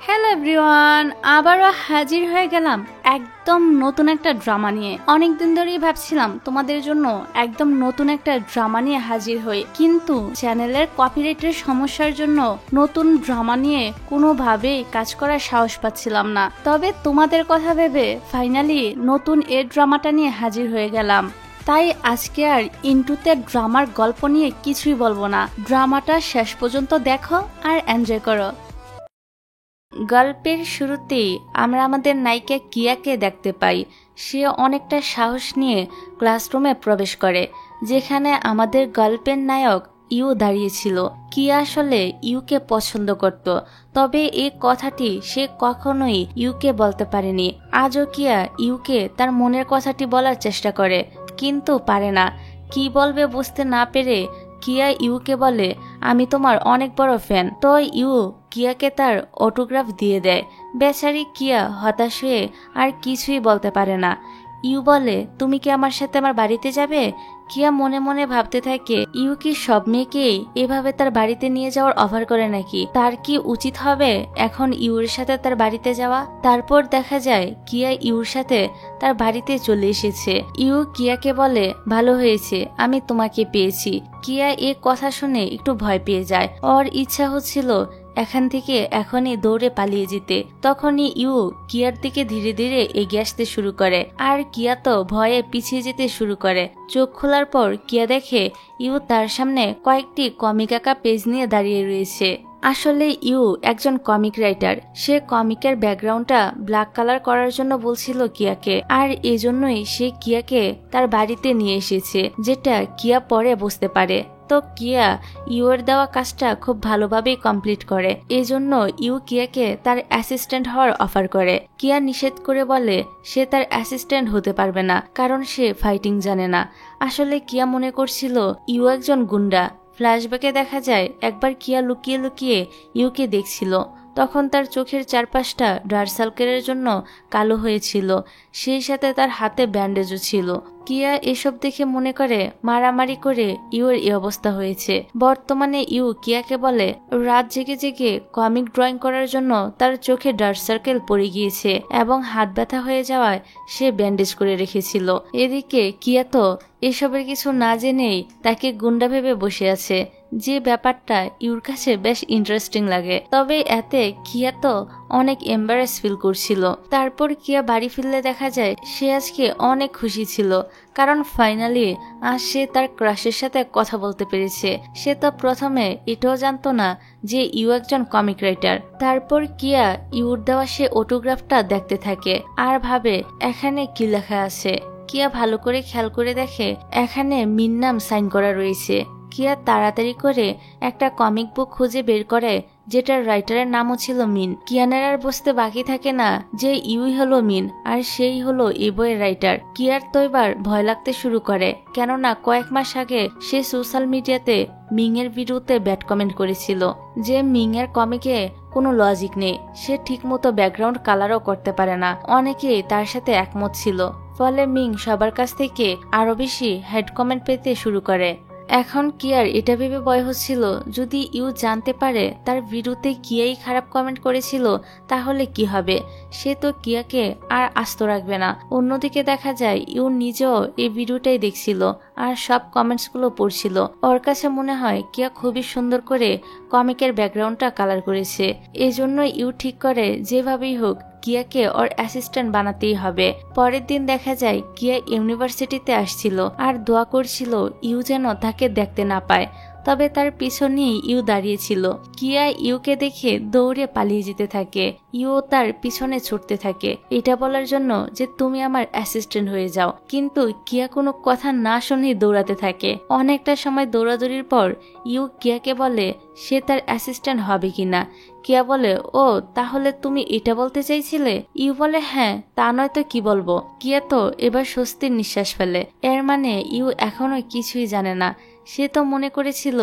Hello everyone, আবারও হাজির হয়ে গেলাম একদম নতুন একটা ড্রামা নিয়ে। অনেকদিন ধরেই ভাবছিলাম তোমাদের জন্য একদম নতুন একটা ড্রামা নিয়ে হাজির হই, কিন্তু চ্যানেলের কপিরাইটের সমস্যার জন্য নতুন ড্রামা নিয়ে কোনোভাবেই কাজ করার সাহস পাচ্ছিলাম না। তবে তোমাদের কথা ভেবে ফাইনালি নতুন এই ড্রামাটা নিয়ে হাজির হয়ে গেলাম। তাই আজকে আর ইন্টুতে ড্রামার গল্প নিয়ে কিছুই বলবো না, ড্রামাটা শেষ পর্যন্ত দেখো আর এনজয় করো। গল্পের শুরুতেই আমরা আমাদের নায়িকা কিয়াকে দেখতে পাই। সে অনেকটা সাহস নিয়ে ক্লাসরুমে প্রবেশ করে, যেখানে আমাদের গল্পের নায়ক ইউ দাঁড়িয়েছিল। কিয়া আসলে ইউকে পছন্দ করত, তবে এই কথাটি সে কখনোই ইউকে বলতে পারেনি। আজও কিয়া ইউকে তার মনের কথাটি বলার চেষ্টা করে, কিন্তু পারে না। কি বলবে বুঝতে না পেরে কিয়া ইউকে বলে, আমি তোমার অনেক বড় ফ্যান। তো ইউ কিয়াকে তার অটোগ্রাফ দিয়ে দেয়। বেচারি কিয়া হতাশ হয়ে আর কিছুই বলতে পারে না। ইউ বলে, তুমি কি আমার সাথে আমার বাড়িতে যাবে? কিয়া মনে মনে ভাবতে থাকে, ইউ কি সব মেয়েকেই এভাবে তার বাড়িতে নিয়ে যাওয়ার অফার করে নাকি? তার কি উচিত হবে এখন ইউর সাথে তার বাড়িতে যাওয়া? তারপর দেখা যায় কিয়া ইউর সাথে তার বাড়িতে চলে এসেছে। ইউ কিয়াকে বলে, ভালো হয়েছে আমি তোমাকে পেয়েছি। কিয়া এ কথা শুনে একটু ভয় পেয়ে যায়। ওর ইচ্ছা হচ্ছিল এখান থেকে এখনই দৌড়ে পালিয়ে যেতে। তখনই ইউ কিয়ার দিকে ধীরে ধীরে এগিয়ে আসতে শুরু করে, আর কিয়া তো ভয়ে পিছিয়ে যেতে শুরু করে। চোখ খোলার পর কিয়া দেখে ইউ তার সামনে কয়েকটি কমিক আঁকা পেজ নিয়ে দাঁড়িয়ে রয়েছে। আসলে ইউ একজন কমিক রাইটার। সে কমিকের ব্যাকগ্রাউন্ডটা ব্ল্যাক কালার করার জন্য বলছিল কিয়াকে, আর এজন্যই সে কিয়াকে তার বাড়িতে নিয়ে এসেছে, যেটা কিয়া পরে বুঝতে পারে। তো কিয়া ইউর দেওয়া কাজটা খুব ভালোভাবেই কমপ্লিট করে। এজন্য ইউ কিয়াকে তার অ্যাসিস্ট্যান্ট হওয়ার অফার করে। কিয়া নিষেধ করে বলে সে তার অ্যাসিস্ট্যান্ট হতে পারবে না, কারণ সে ফাইটিং জানে না। আসলে কিয়া মনে করছিল ইউ একজন গুন্ডা। ফ্ল্যাশব্যাকে দেখা যায় একবার কিয়া লুকিয়ে লুকিয়ে ইউকে দেখছিল। তখন তার চোখের চারপাশটা ডার্ক সার্কেলের জন্য কালো হয়েছিল, সেই সাথে তার হাতে ব্যান্ডেজও ছিল। কিয়া এসব দেখে মনে করে মারামারি করে ইউর এই অবস্থা হয়েছে। বর্তমানে ইউ কিয়াকে বলে রাত জেগে জেগে কমিক ড্রয়িং করার জন্য তার চোখে ডার্ক সার্কেল পড়ে গিয়েছে এবং হাত ব্যথা হয়ে যাওয়ায় সে ব্যান্ডেজ করে রেখেছিল। এদিকে কিয়া তো এসবের কিছু না জেনেই তাকে গুন্ডা ভেবে বসে আছে, যে ব্যাপারটা ইউর কাছে বেশ ইন্টারেস্টিং লাগে। তবে এতে কিয়া তো অনেক এম্বারেস ফিল করছিল। তারপর কিয়া বাড়ি ফিরলে দেখা যায় সে আজকে অনেক খুশি ছিল, কারণ ফাইনালি আজ সে তার ক্রাশের সাথে কথা বলতে পেরেছে। সে তো প্রথমে এটাও জানতো না যে ইউ একজন কমিক রাইটার। তারপর কিয়া ইউর দেওয়া সে অটোগ্রাফটা দেখতে থাকে আর ভাবে এখানে কি লেখা আছে। কিয়া ভালো করে খেয়াল করে দেখে এখানে মিন নাম সাইন করা রয়েছে। কিয়া তাড়াতাড়ি করে একটা কমিক বুক খুঁজে বের করে, যেটার রাইটারের নামও ছিল মিন। কিয়ানের আর বুঝতে বাকি থাকে না যে ইউই হলো মিন আর সেই হলো এই বইয়ের রাইটার। কিয়ার তো এবার ভয় লাগতে শুরু করে, কেননা কয়েক মাস আগে সে সোশ্যাল মিডিয়াতে মিং এর ভিডিওতে ব্যাড কমেন্ট করেছিল যে মিং এর কমিকে কোনো লজিক নেই, সে ঠিকমতো ব্যাকগ্রাউন্ড কালারও করতে পারে না। অনেকেই তার সাথে একমত ছিল, ফলে মিং সবার কাছ থেকে আরো বেশি হেড কমেন্ট পেতে শুরু করে। এখন কিয়ার এটা ভেবে ভয় হচ্ছিল যদি ইউ জানতে পারে তার ভিডিওতে কিয়াই খারাপ কমেন্ট করেছিল তাহলে কি হবে। সে তো কিয়াকে আর আস্ত রাখবে না। অন্যদিকে দেখা যায় ইউ নিজেও এই ভিডিওটাই দেখছিল আর সব কমেন্টসগুলো পড়ছিল। ওর কাছে মনে হয় কিয়া খুবই সুন্দর করে কমিকের ব্যাকগ্রাউন্ডটা কালার করেছে। এজন্য ইউ ঠিক করে যেভাবেই হোক কিয়াকে ওর অ্যাসিস্ট্যান্ট বানাতেই হবে। পরের দিন দেখা যায় কিয়া ইউনিভার্সিটিতে আসছিল আর দোয়া করছিল ইউ যেন তাকে দেখতে না পায়। তবে তার পিছনেই ইউ দাঁড়িয়েছিল। কিয়া ইউকে দেখে দৌড়ে পালিয়ে যেতে থাকে। ইউ তার পিছনে ছুটতে থাকে এটা বলার জন্য যে তুমি আমার অ্যাসিস্ট্যান্ট হয়ে যাও, কিন্তু কিয়া কোনো কথা না শুনেই দৌড়াতে থাকে। অনেকটা সময় দৌড়াদৌড়ির পর ইউ কিয়াকে বলে সে তার অ্যাসিস্ট্যান্ট হবে কিনা। কিয়া বলে, ও তাহলে তুমি এটা বলতে চাইছিলে? ইউ বলে, হ্যাঁ, তা নয় তো কি বলবো। কিয়া তো এবার স্বস্তির নিঃশ্বাস ফেলে। এর মানে ইউ এখনো কিছুই জানে না। সে তো মনে করেছিল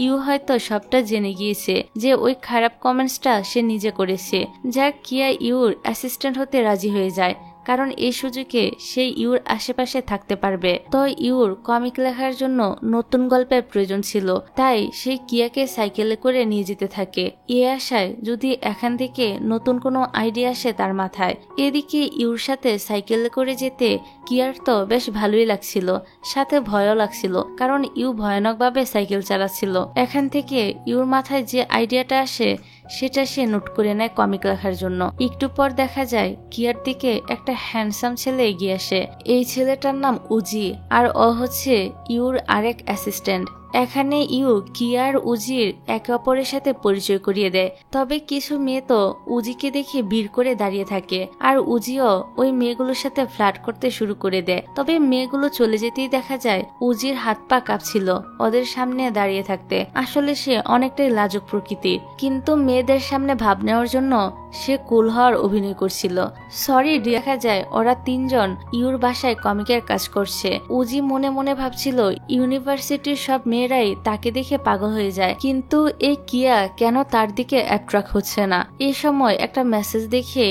ইউ হয়তো সবটা জেনে গিয়েছে যে ওই খারাপ কমেন্টসটা সে নিজে করেছে। যা কিয়া ইউর অ্যাসিস্ট্যান্ট হতে রাজি হয়ে যায়। কারণ এই সুযোগে সে ইউর আশেপাশে থাকতে পারবে। তো ইউর কমিক লেখার জন্য নতুন গল্পের প্রয়োজন ছিল, তাই সে কিয়াকে সাইকেলে করে নিয়ে যেতে থাকে এই আশায় যদি এখান থেকে নতুন কোনো আইডিয়া আসে তার মাথায়। এদিকে ইউর সাথে সাইকেলে করে যেতে কিয়ার তো বেশ ভালোই লাগছিল, সাথে ভয়ও লাগছিল, কারণ ইউ ভয়ানকভাবে সাইকেল চালাচ্ছিল। এখান থেকে ইউর মাথায় যে আইডিয়াটা আসে সেটা সে নোট করে নেয় কমিক লেখার জন্য। একটু পর দেখা যায় কিয়ার দিকে একটা হ্যান্ডসাম ছেলে এগিয়ে আসে। এই ছেলেটার নাম উজি, আর ও হচ্ছে ইউর আরেক অ্যাসিস্ট্যান্ট। এখানে ইউ কিয়ার উজির একে অপরের সাথে পরিচয় করিয়ে দেয়। তবে কিছু মেয়ে তো উজিকে দেখে ভিড় করে দাঁড়িয়ে থাকে, আর উজিও ওই মেয়েগুলোর সাথে ফ্লার্ট করতে শুরু করে দেয়। তবে মেয়েগুলো চলে যেতেই দেখা যায় উজির হাত পা কাঁপছিল ওদের সামনে দাঁড়িয়ে থাকতে। আসলে সে অনেকটাই লাজুক প্রকৃতির, কিন্তু মেয়েদের সামনে ভাব নেওয়ার জন্য সে কুল হওয়ার অভিনয় করছিল। সরি, দেখা যায় ওরা তিনজন ইউর বাসায় কমিকের কাজ করছে। উজি মনে মনে ভাবছিল ইউনিভার্সিটির সব মেয়েরাই তাকে দেখে পাগল হয়ে যায়, কিন্তু এই কিয়া কেন তার দিকে অ্যাট্রাক্ট হচ্ছে না। এই সময় একটা মেসেজ দেখে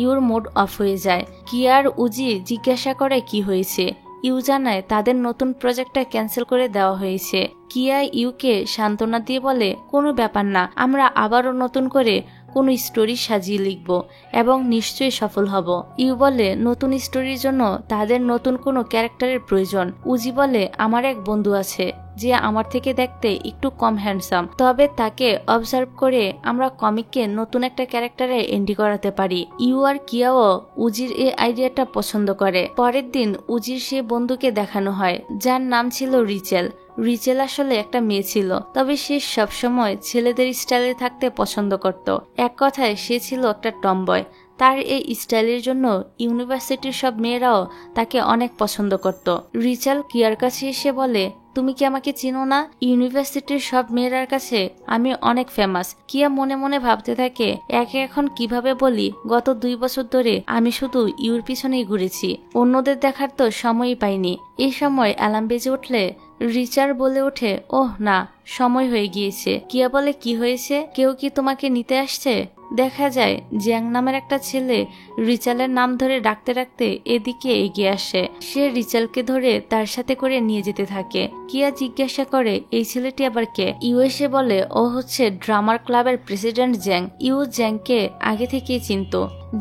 ইউর মুড অফ হয়ে যায়। কিয়ার উজি জিজ্ঞাসা করে কি হয়েছে। ইউ জানায় তাদের নতুন প্রজেক্টটা ক্যান্সেল করে দেওয়া হয়েছে। কিয়া ইউকে সান্ত্বনা দিয়ে বলে কোনো ব্যাপার না, আমরা আবারও নতুন করে কোনো স্টোরি সাজিয়ে লিখব এবং নিশ্চয়ই সফল হব। ইউ বলে নতুন স্টোরির জন্য তাদের নতুন কোনো ক্যারেক্টারের প্রয়োজন। উজি বলে আমার এক বন্ধু আছে যে আমার থেকে দেখতে একটু কম হ্যান্ডসাম, তবে তাকে অবজার্ভ করে আমরা কমিককে নতুন একটা ক্যারেক্টারে এন্ট্রি করাতে পারি। ইউ আর কিয়াও উজির এই আইডিয়াটা পছন্দ করে। পরের দিন উজির সে বন্ধুকে দেখানো হয় যার নাম ছিল রিচেল। রিচেল আসলে একটা মেয়ে ছিল, তবে সে সবসময় ছেলেদের স্টাইলে থাকতে পছন্দ করত। এক কথায় সে ছিল একটা টমবয়। তার এই স্টাইলের জন্য ইউনিভার্সিটির সব মেয়েরাও তাকে অনেক পছন্দ করত। রিচেল কিয়ার কাছে এসে বলে তুমি কি আমাকে চিনো না? ইউনিভার্সিটির সব মেয়েরার কাছে আমি অনেক ফেমাস। কিয়া মনে মনে ভাবতে থাকে একে এখন কিভাবে বলি, গত 2 বছর ধরে আমি শুধু ইউর পিছনেই ঘুরেছি, অন্যদের দেখার তো সময়ই পাইনি। এই সময় অ্যালার্ম বেজে উঠলে রিচার বলে ওঠে ওহ না, সময় হয়ে গিয়েছে। কিয়া বলে কি হয়েছে, কেউ কি তোমাকে নিতে আসছে? দেখা যায় জ্যাং নামের একটা ছেলে রিচালের নাম ধরে ডাকতে ডাকতে এদিকে এগিয়ে আসে। সে রিচালকে ধরে তার সাথে করে নিয়ে যেতে থাকে। কিয়া জিজ্ঞাসা করে এই ছেলেটি আবার কে? ইউ এসে বলে ও হচ্ছে ড্রামার ক্লাবের প্রেসিডেন্ট জ্যাং। ইউ জ্যাংকে আগে থেকেই চিনত।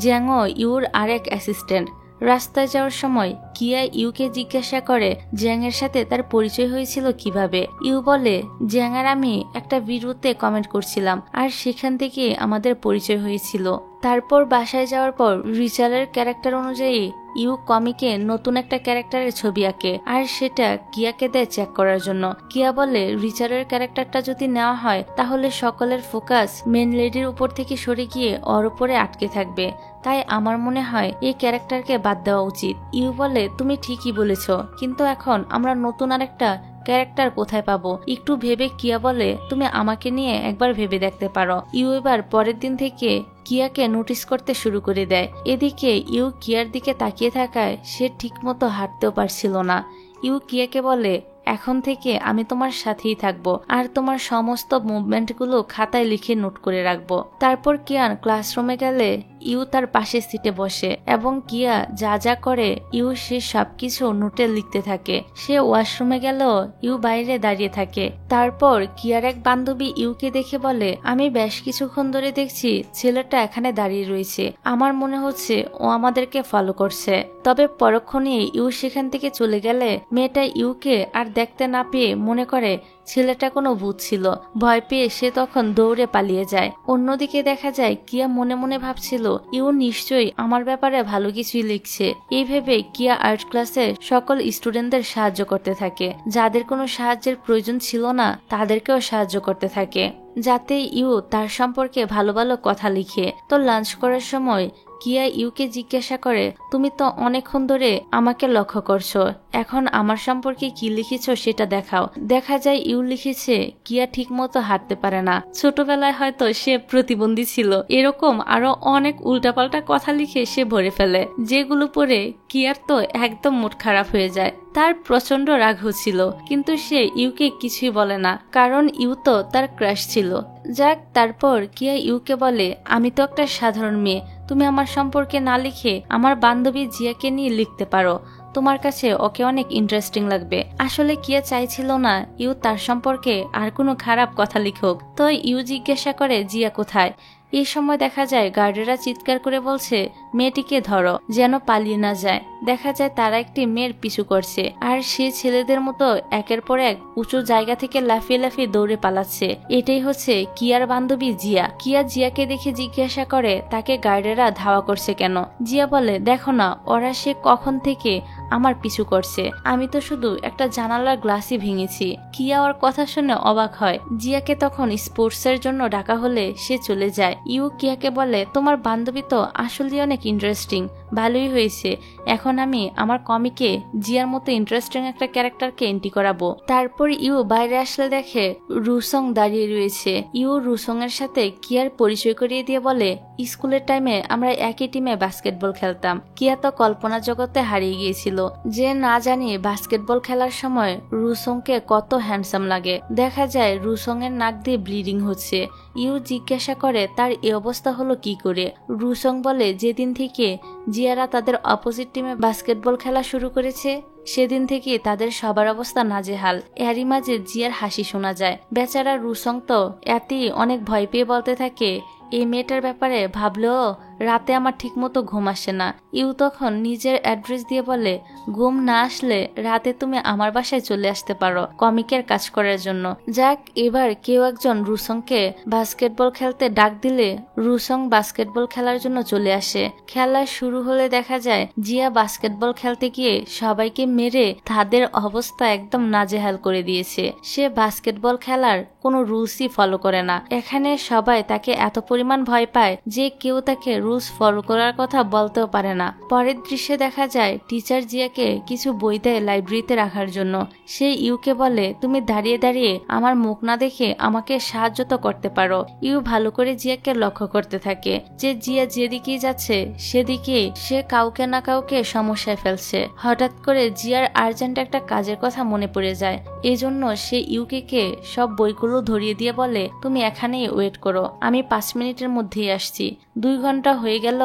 জ্যাংও ইউর আরেক অ্যাসিস্ট্যান্ট। রাস্তায় যাওয়ার সময় কিয়া ইউকে জিজ্ঞাসা করে জ্যাং এর সাথে তার পরিচয় হয়েছিল কিভাবে। ইউ বলে জ্যাং আর আমি একটা ভিডিওতে কমেন্ট করছিলাম, আর সেখান থেকে আমাদের পরিচয় হয়েছিল। তারপর বাসায় যাওয়ার পর রিচালের ক্যারেক্টার অনুযায়ী ইউ কমিকে নতুন একটা ক্যারেক্টারের ছবি আঁকে, আর সেটা কিয়াকে দেয় চেক করার জন্য। কিয়া বলে রিচালের ক্যারেক্টারটা যদি নেওয়া হয় তাহলে সকলের ফোকাস মেন লেডির উপর থেকে সরে গিয়ে ওর উপরে আটকে থাকবে, তাই আমার মনে হয় এই ক্যারেক্টারকে বাদ দেওয়া উচিত। ইউ বলে তুমি ঠিকই বলেছ, কিন্তু এখন আমরা নতুন আরেকটা ক্যারেক্টার কোথায় পাবো? একটু ভেবে কিয়া বলে তুমি আমাকে নিয়ে একবার ভেবে দেখতে পারো। ইউ এবার পরের দিন থেকে কিয়াকে নোটিস করতে শুরু করে দেয়। এদিকে ইউ কিয়ার দিকে তাকিয়ে থাকায় সে ঠিকমতো হাঁটতেও পারছিল না। ইউ কিয়াকে বলে এখন থেকে আমি তোমার সাথেই থাকবো, আর তোমার সমস্ত মুভমেন্টগুলো খাতায় লিখে নোট করে রাখবো। তারপর কিয়ান ক্লাসরুমে গেলে ইউ তার পাশে সিটে বসে এবং কিয়া যা যা করে ইউ সে সবকিছু নোটে লিখতে থাকে। সে ওয়াশরুমে গেলেও ইউ বাইরে দাঁড়িয়ে থাকে। তারপর কিয়ার এক বান্ধবী ইউকে দেখে বলে আমি বেশ কিছুক্ষণ ধরে দেখছি ছেলেটা এখানে দাঁড়িয়ে রয়েছে, আমার মনে হচ্ছে ও আমাদেরকে ফলো করছে। তবে পরক্ষণে ইউ সেখান থেকে চলে গেলে মেয়েটা ইউকে আর দেখতে না পেয়ে মনে করে ছেলেটা কোনো ভূত ছিল। ভয় পেয়ে সে তখন দৌড়ে পালিয়ে যায়। অন্যদিকে দেখা যায় কিয়া মনে মনে ভাবছিল ইউ নিশ্চয়ই আমার ব্যাপারে ভালো কিছুই লিখছে। এই ভেবে কিয়া আর্ট ক্লাসে সকল স্টুডেন্টদের সাহায্য করতে থাকে, যাদের কোনো সাহায্যের প্রয়োজন ছিল না তাদেরকেও সাহায্য করতে থাকে, যাতে ইউ তার সম্পর্কে ভালো ভালো কথা লিখে। তো লাঞ্চ করার সময় কিয়া ইউকে জিজ্ঞাসা করে তুমি তো অনেকক্ষণ ধরে আমাকে লক্ষ্য করছো, এখন আমার সম্পর্কে কি লিখেছ সেটা দেখাও। দেখা যায় ইউ লিখেছে কিয়া ঠিক মতো হাঁটতে পারে না, ছোটবেলায় হয়তো সে প্রতিবন্ধী ছিল, এরকম আরো অনেক উল্টাপাল্টা কথা লিখে সে ভরে ফেলে, যেগুলো পড়ে কিয়ার তো একদম মুড খারাপ হয়ে যায়। তার প্রচন্ড রাগ হচ্ছিল, কিন্তু সে ইউকে কিছুই বলে না, কারণ ইউ তো তার ক্রাশ ছিল। যাক, তারপর কিয়া ইউকে বলে আমি তো একটা সাধারণ মেয়ে, তুমি আমার সম্পর্কে না লিখে আমার বান্ধবী জিয়াকে নিয়ে লিখতে পারো, তোমার কাছে ওকে অনেক ইন্টারেস্টিং লাগবে। আসলে কিয়া চাইছিল না ইউ তার সম্পর্কে আর কোনো খারাপ কথা লিখুক। তো ইউ জিজ্ঞাসা করে জিয়া কোথায়। এই সময় দেখা যায় গার্ডেরা চিৎকার করে বলছে মেয়েটিকে ধরো, যেন পালিয়ে না যায়। দেখা যায় তারা একটি মেয়ের পিছু করছে, আর সে ছেলেদের মতো একের পর এক উঁচু জায়গা থেকে লাফিয়ে লাফিয়ে দৌড়ে পালাচ্ছে। এটাই হচ্ছে কিয়ার বান্ধবী জিয়া। কিয়া জিয়াকে দেখে জিজ্ঞাসা করে তাকে গার্ডেরা ধাওয়া করছে কেন। জিয়া বলে, দেখো না, ওরা সে কখন থেকে আমার পিছু করছে, আমি তো শুধু একটা জানালার গ্লাসই ভেঙেছি। কিয়া ওর কথা শুনে অবাক হয়। জিয়াকে তখন স্পোর্টসের জন্য ডাকা হলে সে চলে যায়। ইউ কিয়াকে বলে, তোমার বান্ধবী তো আসলে অনেক ইন্টারেস্টিং, ভালোই হয়েছে। এখন আমি আমার কমিকে জিয়ার মতো ইন্টারেস্টিং একটা ক্যারেক্টারকে এন্ট্রি করাবো। তারপর ইউ বাইরে আসলে দেখে রুসং দাঁড়িয়ে রয়েছে। ইউ রুসং এর সাথে কিয়ার পরিচয় করিয়ে দিয়ে বলে, স্কুলের টাইমে আমরা একই টিমে বাস্কেটবল খেলতাম। কিয়া তো কল্পনা জগতে হারিয়ে গিয়েছিল যে না জানি বাস্কেটবল খেলার সময় রুসংকে কত হ্যান্ডসাম লাগে। দেখা যায় রুসং এর নাক দিয়ে ব্লিডিং হচ্ছে। ইউ জিজ্ঞাসা করে তার এই অবস্থা হলো কি করে। রুসং বলে, যেদিন থেকে জিয়ারা তাদের অপোজিট টিমে বাস্কেটবল খেলা শুরু করেছে সেদিন থেকে তাদের সবার অবস্থা নাজেহাল। এরই মাঝে জিয়ার হাসি শোনা যায়। বেচারা রুসং তো এতেই অনেক ভয় পেয়ে বলতে থাকে, এই মেয়েটার ব্যাপারে ভাবলেও রাতে আমার ঠিক মতো ঘুম আসে না। ইউ তখন নিজের অ্যাড্রেস দিয়ে বলে, ঘুম না আসলে রাতে তুমি আমার বাসায় চলে আসতে পারো কমিকের কাজ করার জন্য। যাক, এবার কেউ একজন রুসংকে বাস্কেটবল খেলতে ডাক দিলে রুসং বাস্কেটবল খেলার জন্য চলে আসে। খেলা শুরু হলে দেখা যায় জিয়া বাস্কেটবল খেলতে গিয়ে সবাইকে মেরে তাদের অবস্থা একদম নাজেহাল করে দিয়েছে। সে বাস্কেটবল খেলার কোনো রুলসই ফলো করে না। এখানে সবাই তাকে এত পরিমাণ ভয় পায় যে কেউ তাকে রুলস ফলো করার কথা বলতেও পারে না। পরের দৃশ্যে দেখা যায় টিচার জিয়াকে কিছু বই দেয় লাইব্রেরিতে রাখার জন্য। সে ইউকে বলে, তুমি দাঁড়িয়ে দাঁড়িয়ে আমার মুখ না দেখে আমাকে সাহায্য তো করতে পারো। ইউ ভালো করে জিয়াকে লক্ষ্য করতে থাকে যে জিয়া যেদিকেই যাচ্ছে সেদিকে সে কাউকে না কাউকে সমস্যায় ফেলছে। হঠাৎ করে জিয়ার আর্জেন্ট একটা কাজের কথা মনে পড়ে যায়। এজন্য সে ইউকে সব বইগুলো ধরিয়ে দিয়ে বলে, তুমি এখানেই ওয়েট করো, আমি 5 মিনিটের মধ্যেই আসছি। 2 ঘন্টা হয়ে গেল,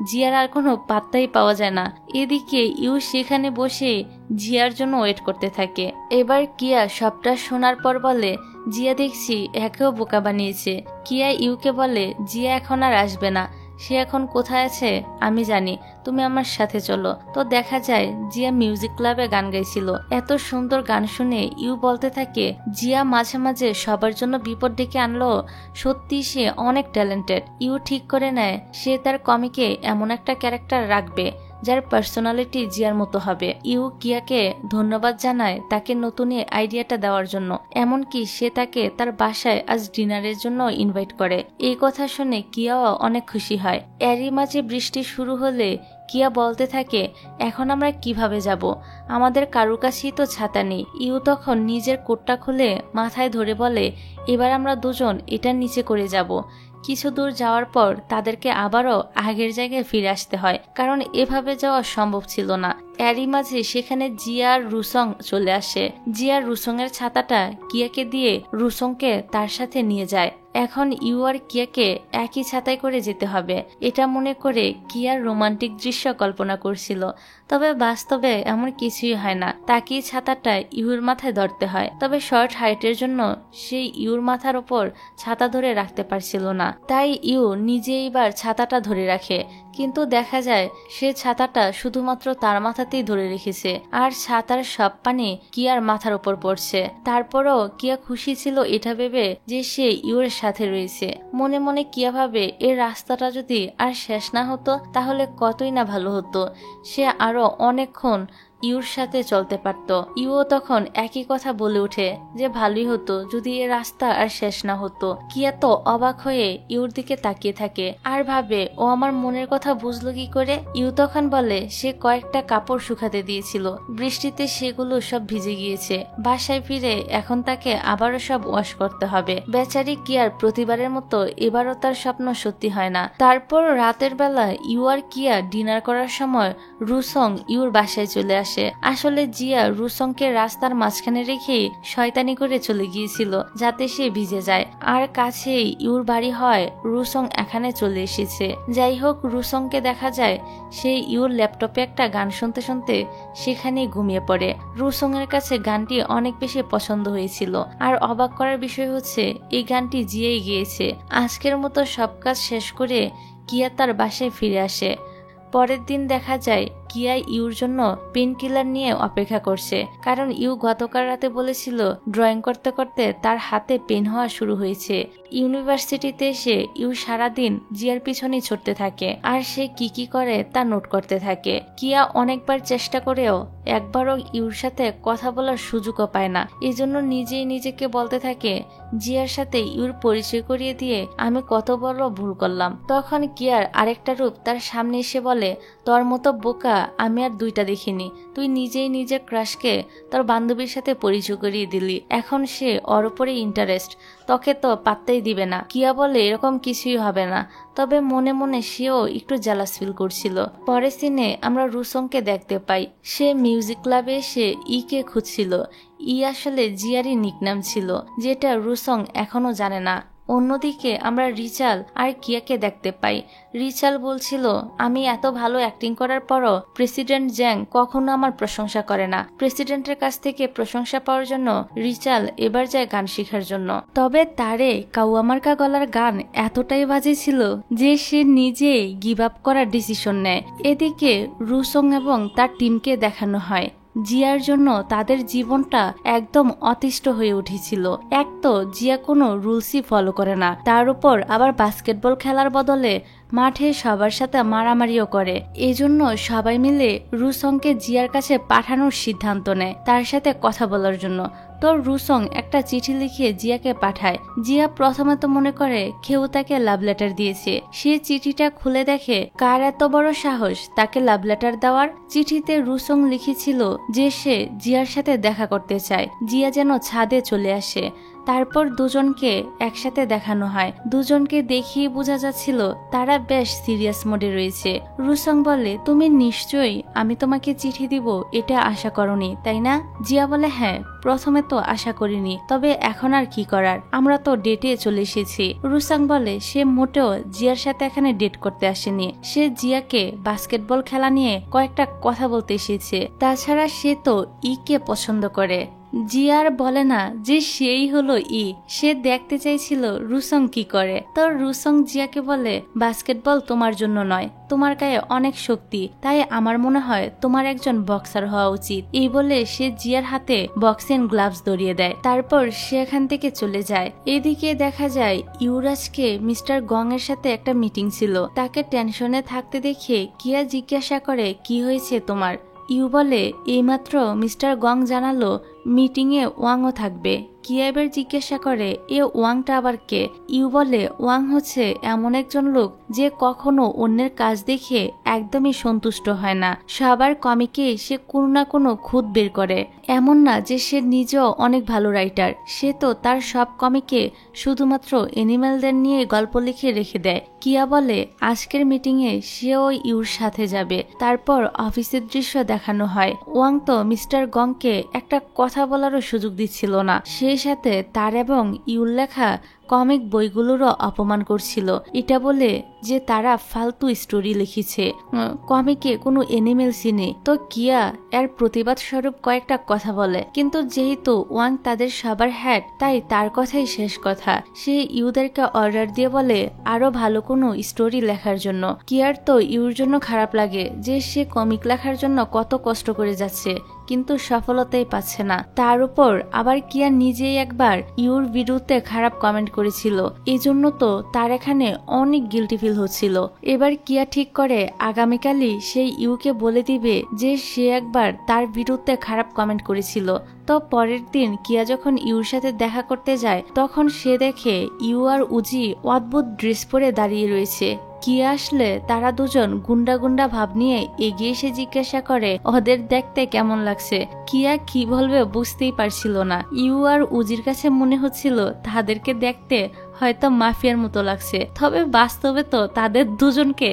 জিয়ার আর কোনো পাত্তাই পাওয়া যায় না। এদিকে ইউ সেখানে বসে জিয়ার জন্য ওয়েট করতে থাকে। এবার কিয়া সবটা শোনার পর বলে, জিয়া দেখছি একেও বোকা বানিয়েছে। কিয়া ইউকে বলে, জিয়া এখন আর আসবে না, সে এখন কোথায় আছে আমি জানি, তুমি আমার সাথে চলো। তো দেখা যায় জিয়া মিউজিক ক্লাবে গান গাইছিল। এত সুন্দর গান শুনে ইউ বলতে থাকে, জিয়া মাঝে মাঝে সবার জন্য বিপদ ডেকে আনলো, সত্যি সে অনেক ট্যালেন্টেড। ইউ ঠিক করে নেয় সে তার কমিকে এমন একটা ক্যারেক্টার রাখবে যার পার্সোনালিটি জিয়ার মতো হবে। ইউ কিয়াকে ধন্যবাদ জানায় তাকে নতুন আইডিয়াটা দেওয়ার জন্য। এমনকি সে তাকে তার বাসায় আজ ডিনারের জন্য ইনভাইট করে। এই কথা শুনে কিয়াও অনেক খুশি হয়। এরই মাঝে বৃষ্টি শুরু হলে কিয়া বলতে থাকে, এখন আমরা কিভাবে যাব, আমাদের কারুর কাছেই তো ছাতা নেই। ইউ তখন নিজের কোটটা খুলে মাথায় ধরে বলে, এবার আমরা দুজন এটার নিচে করে যাব। কিছু দূর যাওয়ার পর তাদেরকে আবারও আগের জায়গায় ফিরে আসতে হয়, কারণ এভাবে যাওয়া সম্ভব ছিল না। এরই মাঝে সেখানে জিয়া আর রুসং চলে আসে। জিয়া রুসং এর ছাতাটা কিয়াকে দিয়ে রুসংকে তার সাথে নিয়ে যায়। এখন ইউ আর কিয়াকে একই ছাতায় করে যেতে হবে, এটা মনে করে কিয়ার রোমান্টিক দৃশ্য কল্পনা করছিল। তবে বাস্তবে এমন কিছুই হয় না। তাকেই ছাতাটা ইউর মাথায় ধরতে হয়। তবে শর্ট হাইটের জন্য সেই ইউর মাথার ওপর ছাতা ধরে রাখতে পারছিল না। তাই ইউ নিজে এবার ছাতাটা ধরে রাখে, কিন্তু দেখা যায় সে ছাতাটা শুধুমাত্র তার মাথাতেই ধরে রেখেছে, আর ছাতার সব পানি কিয়ার মাথার উপর পড়ছে। তারপরও কিয়া খুশি ছিল এটা ভেবে যে সে ইউর সাথে রয়েছে। মনে মনে কিয়া ভাবে, এর রাস্তাটা যদি আর শেষ না হতো তাহলে কতই না ভালো হতো, সে আরো অনেকক্ষণ ইউর সাথে চলতে পারত। ইউও তখন একই কথা বলে ওঠে যে ভালোই হতো যদি এ রাস্তা আর শেষ না হতো। কিয়া তো অবাক হয়ে ইউর দিকে তাকিয়ে থাকে আর ভাবে, ও আমার মনের কথা বুঝলো কি করে। ইউ তখন বলে সে কয়েকটা কাপড় শুকাতে দিয়েছিল, বৃষ্টিতে সেগুলো সব ভিজে গিয়েছে। বাসায় ফিরে এখন তাকে আবারও সব ওয়াশ করতে হবে। বেচারি কিয়ার প্রতিবারের মতো এবারও তার স্বপ্ন সত্যি হয় না। তারপর রাতের বেলা ইউ আর কিয়া ডিনার করার সময় রুসং ইউর বাসায় চলে আসে। আসে। আসলে জিয়া রুসংকে রাস্তার মাঝখানে রেখেই শয়তানি করে চলে গিয়েছিল যাতে সে ভিজে যায়। আর কাছেই ইউর বাড়ি হয় রুসং এখানে চলে এসেছে। যাই হোক, রুসংকে দেখা যায় সে ইউর ল্যাপটপে একটা গান শুনতে শুনতে সেখানেই ঘুমিয়ে পড়ে। রুসং এর কাছে গানটি অনেক বেশি পছন্দ হয়েছিল। আর অবাক করার বিষয় হচ্ছে এই গানটি জিয়াই গিয়েছে। আজকের মতো সব কাজ শেষ করে কিয়া তার বাসায় ফিরে আসে। পরের দিন দেখা যায় কিয়া ইউর জন্য পেন কিলার নিয়ে অপেক্ষা করছে, কারণ ইউ গতকাল রাতে বলেছিল ড্রয়িং করতে করতে তার হাতে পেন হওয়া শুরু হয়েছে। ইউনিভার্সিটিতে এসে ইউ সারাদিন জিয়ার পিছনেই ছুটতে থাকে আর সে কি কি করে তা নোট করতে থাকে। কিয়া অনেকবার চেষ্টা করেও একবারও ইউর সাথে কথা বলার সুযোগও পায় না। এজন্য নিজেই নিজেকে বলতে থাকে জিয়ার সাথে ইউর পরিচয় করিয়ে দিয়ে আমি কত বড় ভুল করলাম। তখন কিয়ার আরেকটা রূপ তার সামনে এসে বলে, তোর মতো বোকা আমি আর দুইটা দেখিনি। তুই নিজেই নিজের ক্রাশকে তোর বান্ধবীর সাথে পরিচয় করিয়ে দিলি, এখন সে ওর উপরে ইন্টারেস্ট, তোকে তো পাত্তাই দিবে না। কিয়া বলে এরকম কিছুই হবে না, তবে মনে মনে সেও একটু জেলাস ফিল করছিল। পরের সিনে আমরা রুসংকে দেখতে পাই সে মিউজিক ক্লাবে এসে ইকে খুঁজছিল। ই আসলে জিয়ারই নিকনাম ছিল, যেটা রুসং এখনো জানে না। অন্যদিকে আমরা রিচাল আর কিয়াকে দেখতে পাই। রিচাল বলছিল আমি এত ভালো অ্যাক্টিং করার পরও প্রেসিডেন্ট জ্যাং কখনো আমার প্রশংসা করে না। প্রেসিডেন্টের কাছ থেকে প্রশংসা পাওয়ার জন্য রিচাল এবার যায় গান শেখার জন্য। তবে তারে কাউয়ামার্কা গলার গান এতটাই বাজে ছিল যে সে নিজেই গিভ আপ করার ডিসিশন নেয়। এদিকে রুসং এবং তার টিমকে দেখানো হয় জিয়ার জন্য তাদের জীবনটা একদম অতিষ্ঠ হয়ে উঠেছিল। এক তো জিয়া কোনো রুলসই ফলো করে না, তার উপর আবার বাস্কেটবল খেলার বদলে মাঠে সবার সাথে মারামারিও করে। এজন্য সবাই মিলে রুসংকে জিয়ার কাছে পাঠানোর সিদ্ধান্ত নেয় তার সাথে কথা বলার জন্য। তো রুসং একটা চিঠি লিখে জিয়াকে পাঠায়। জিয়া প্রথমে তো মনে করে কেউ তাকে লাভ লেটার দিয়েছে। সে চিঠিটা খুলে দেখে কার এত বড় সাহস তাকে লাভ লেটার দেওয়ার। চিঠিতে রুসং লিখেছিল যে সে জিয়ার সাথে দেখা করতে চায়, জিয়া যেন ছাদে চলে আসে। তারপর দুজনকে একসাথে দেখানো হয়। দুজনকে দেখিয়ে বোঝা যাচ্ছিল তারা বেশ সিরিয়াস মোডে রয়েছে। রুসং বলে, তুমি নিশ্চয়ই আমি তোমাকে চিঠি দিব এটা আশা করনি, তাই না? জিয়া বলে, হ্যাঁ, প্রথমে তো আশা করিনি, তবে এখন আর কি করার, আমরা তো ডেটে চলে এসেছি। রুসং বলে সে মোটেও জিয়ার সাথে এখানে ডেট করতে আসেনি, সে জিয়াকে বাস্কেটবল খেলা নিয়ে কয়েকটা কথা বলতে এসেছে। তাছাড়া সে তো ইকে পছন্দ করে। জিয়ার বলে না যে সেই হলো ই, সে দেখতে চাইছিল রুসং কি করে। তো রুসং জিয়াকে বলে বাস্কেটবল তোমার জন্য নয়, তোমার গায়ে অনেক শক্তি, তাই আমার মনে হয় তোমার একজন বক্সার হওয়া উচিত। এই বলে সে জিয়ার হাতে বক্সিং গ্লাভস ধরিয়ে দেয়। তারপর সে এখান থেকে চলে যায়। এদিকে দেখা যায় ইউরাজকে মিস্টার গং এর সাথে একটা মিটিং ছিল। তাকে টেনশনে থাকতে দেখে কিয়া জিজ্ঞাসা করে কি হয়েছে তোমার। ইউ বলে এইমাত্র মিস্টার গং জানালো মিটিংয়ে ওয়াংও থাকবে। কিয়া এবার জিজ্ঞাসা করে এ ওয়াংটা আবার কে? ইউ বলে ওয়াং হচ্ছে এমন একজন লোক যে কখনো অন্যের কাজ দেখে একদমই সন্তুষ্ট হয় না। সবার কমিকে সে কোনো না কোনো খুঁত বের করে। এমন না যে সে নিজেও অনেক ভালো রাইটার, সে তো তার সব কমিকে শুধুমাত্র এনিম্যালদের নিয়ে গল্প লিখে রেখে দেয়। কিয়া বলে আজকের মিটিংয়ে সেও ইউর সাথে যাবে। তারপর অফিসের দৃশ্য দেখানো হয়। ওয়াং তো মিস্টার গংকে একটা কথা বলারও সুযোগ দিচ্ছিল না, সেই সাথে তার এবং ইউর লেখা কমিক বইগুলোরও অপমান করছিল। এটা বলে যে তারা ফালতু স্টোরি লিখেছে, কমিকে কোনো এনিমেল সিনে। তো কিয়া এর প্রতিবাদ স্বরূপ কয়েকটা কথা বলে, কিন্তু যেহেতু ওয়াং তাদের সবার হ্যাড, তাই তার কথাই শেষ কথা। সে ইউদেরকে অর্ডার দিয়ে বলে আরো ভালো কোনো স্টোরি লেখার জন্য। কিয়ার তো ইউর জন্য খারাপ লাগে যে সে কমিক লেখার জন্য কত কষ্ট করে যাচ্ছে, কিন্তু সফলতাই পাচ্ছে না। তার উপর আবার কিয়া নিজেই একবার ইউর বিরুদ্ধে খারাপ কমেন্ট করেছিল, এই জন্য তো তার এখানে অনেক গিল্টি ফিল হচ্ছিল। এবার কিয়া ঠিক করে আগামীকালই সেই ইউকে বলে দিবে যে সে একবার তার বিরুদ্ধে খারাপ কমেন্ট করেছিল। তো পরের দিন কিয়া যখন ইউর সাথে দেখা করতে যায় তখন সে দেখে ইউ আর উজি অদ্ভুত ড্রেস পরে দাঁড়িয়ে রয়েছে। কিয়া আসলে তারা দুজন গুন্ডা গুন্ডা ভাব নিয়ে এগিয়ে এসে জিজ্ঞাসা করে ওদের দেখতে কেমন লাগছে। কিয়া কি বলবে বুঝতেই পারছিল না। ইউ আর উজির কাছে মনে হচ্ছিল তাদেরকে দেখতে হয়তো মাফিয়ার মতো লাগছে, তবে বাস্তবে তো তাদের দুজনকে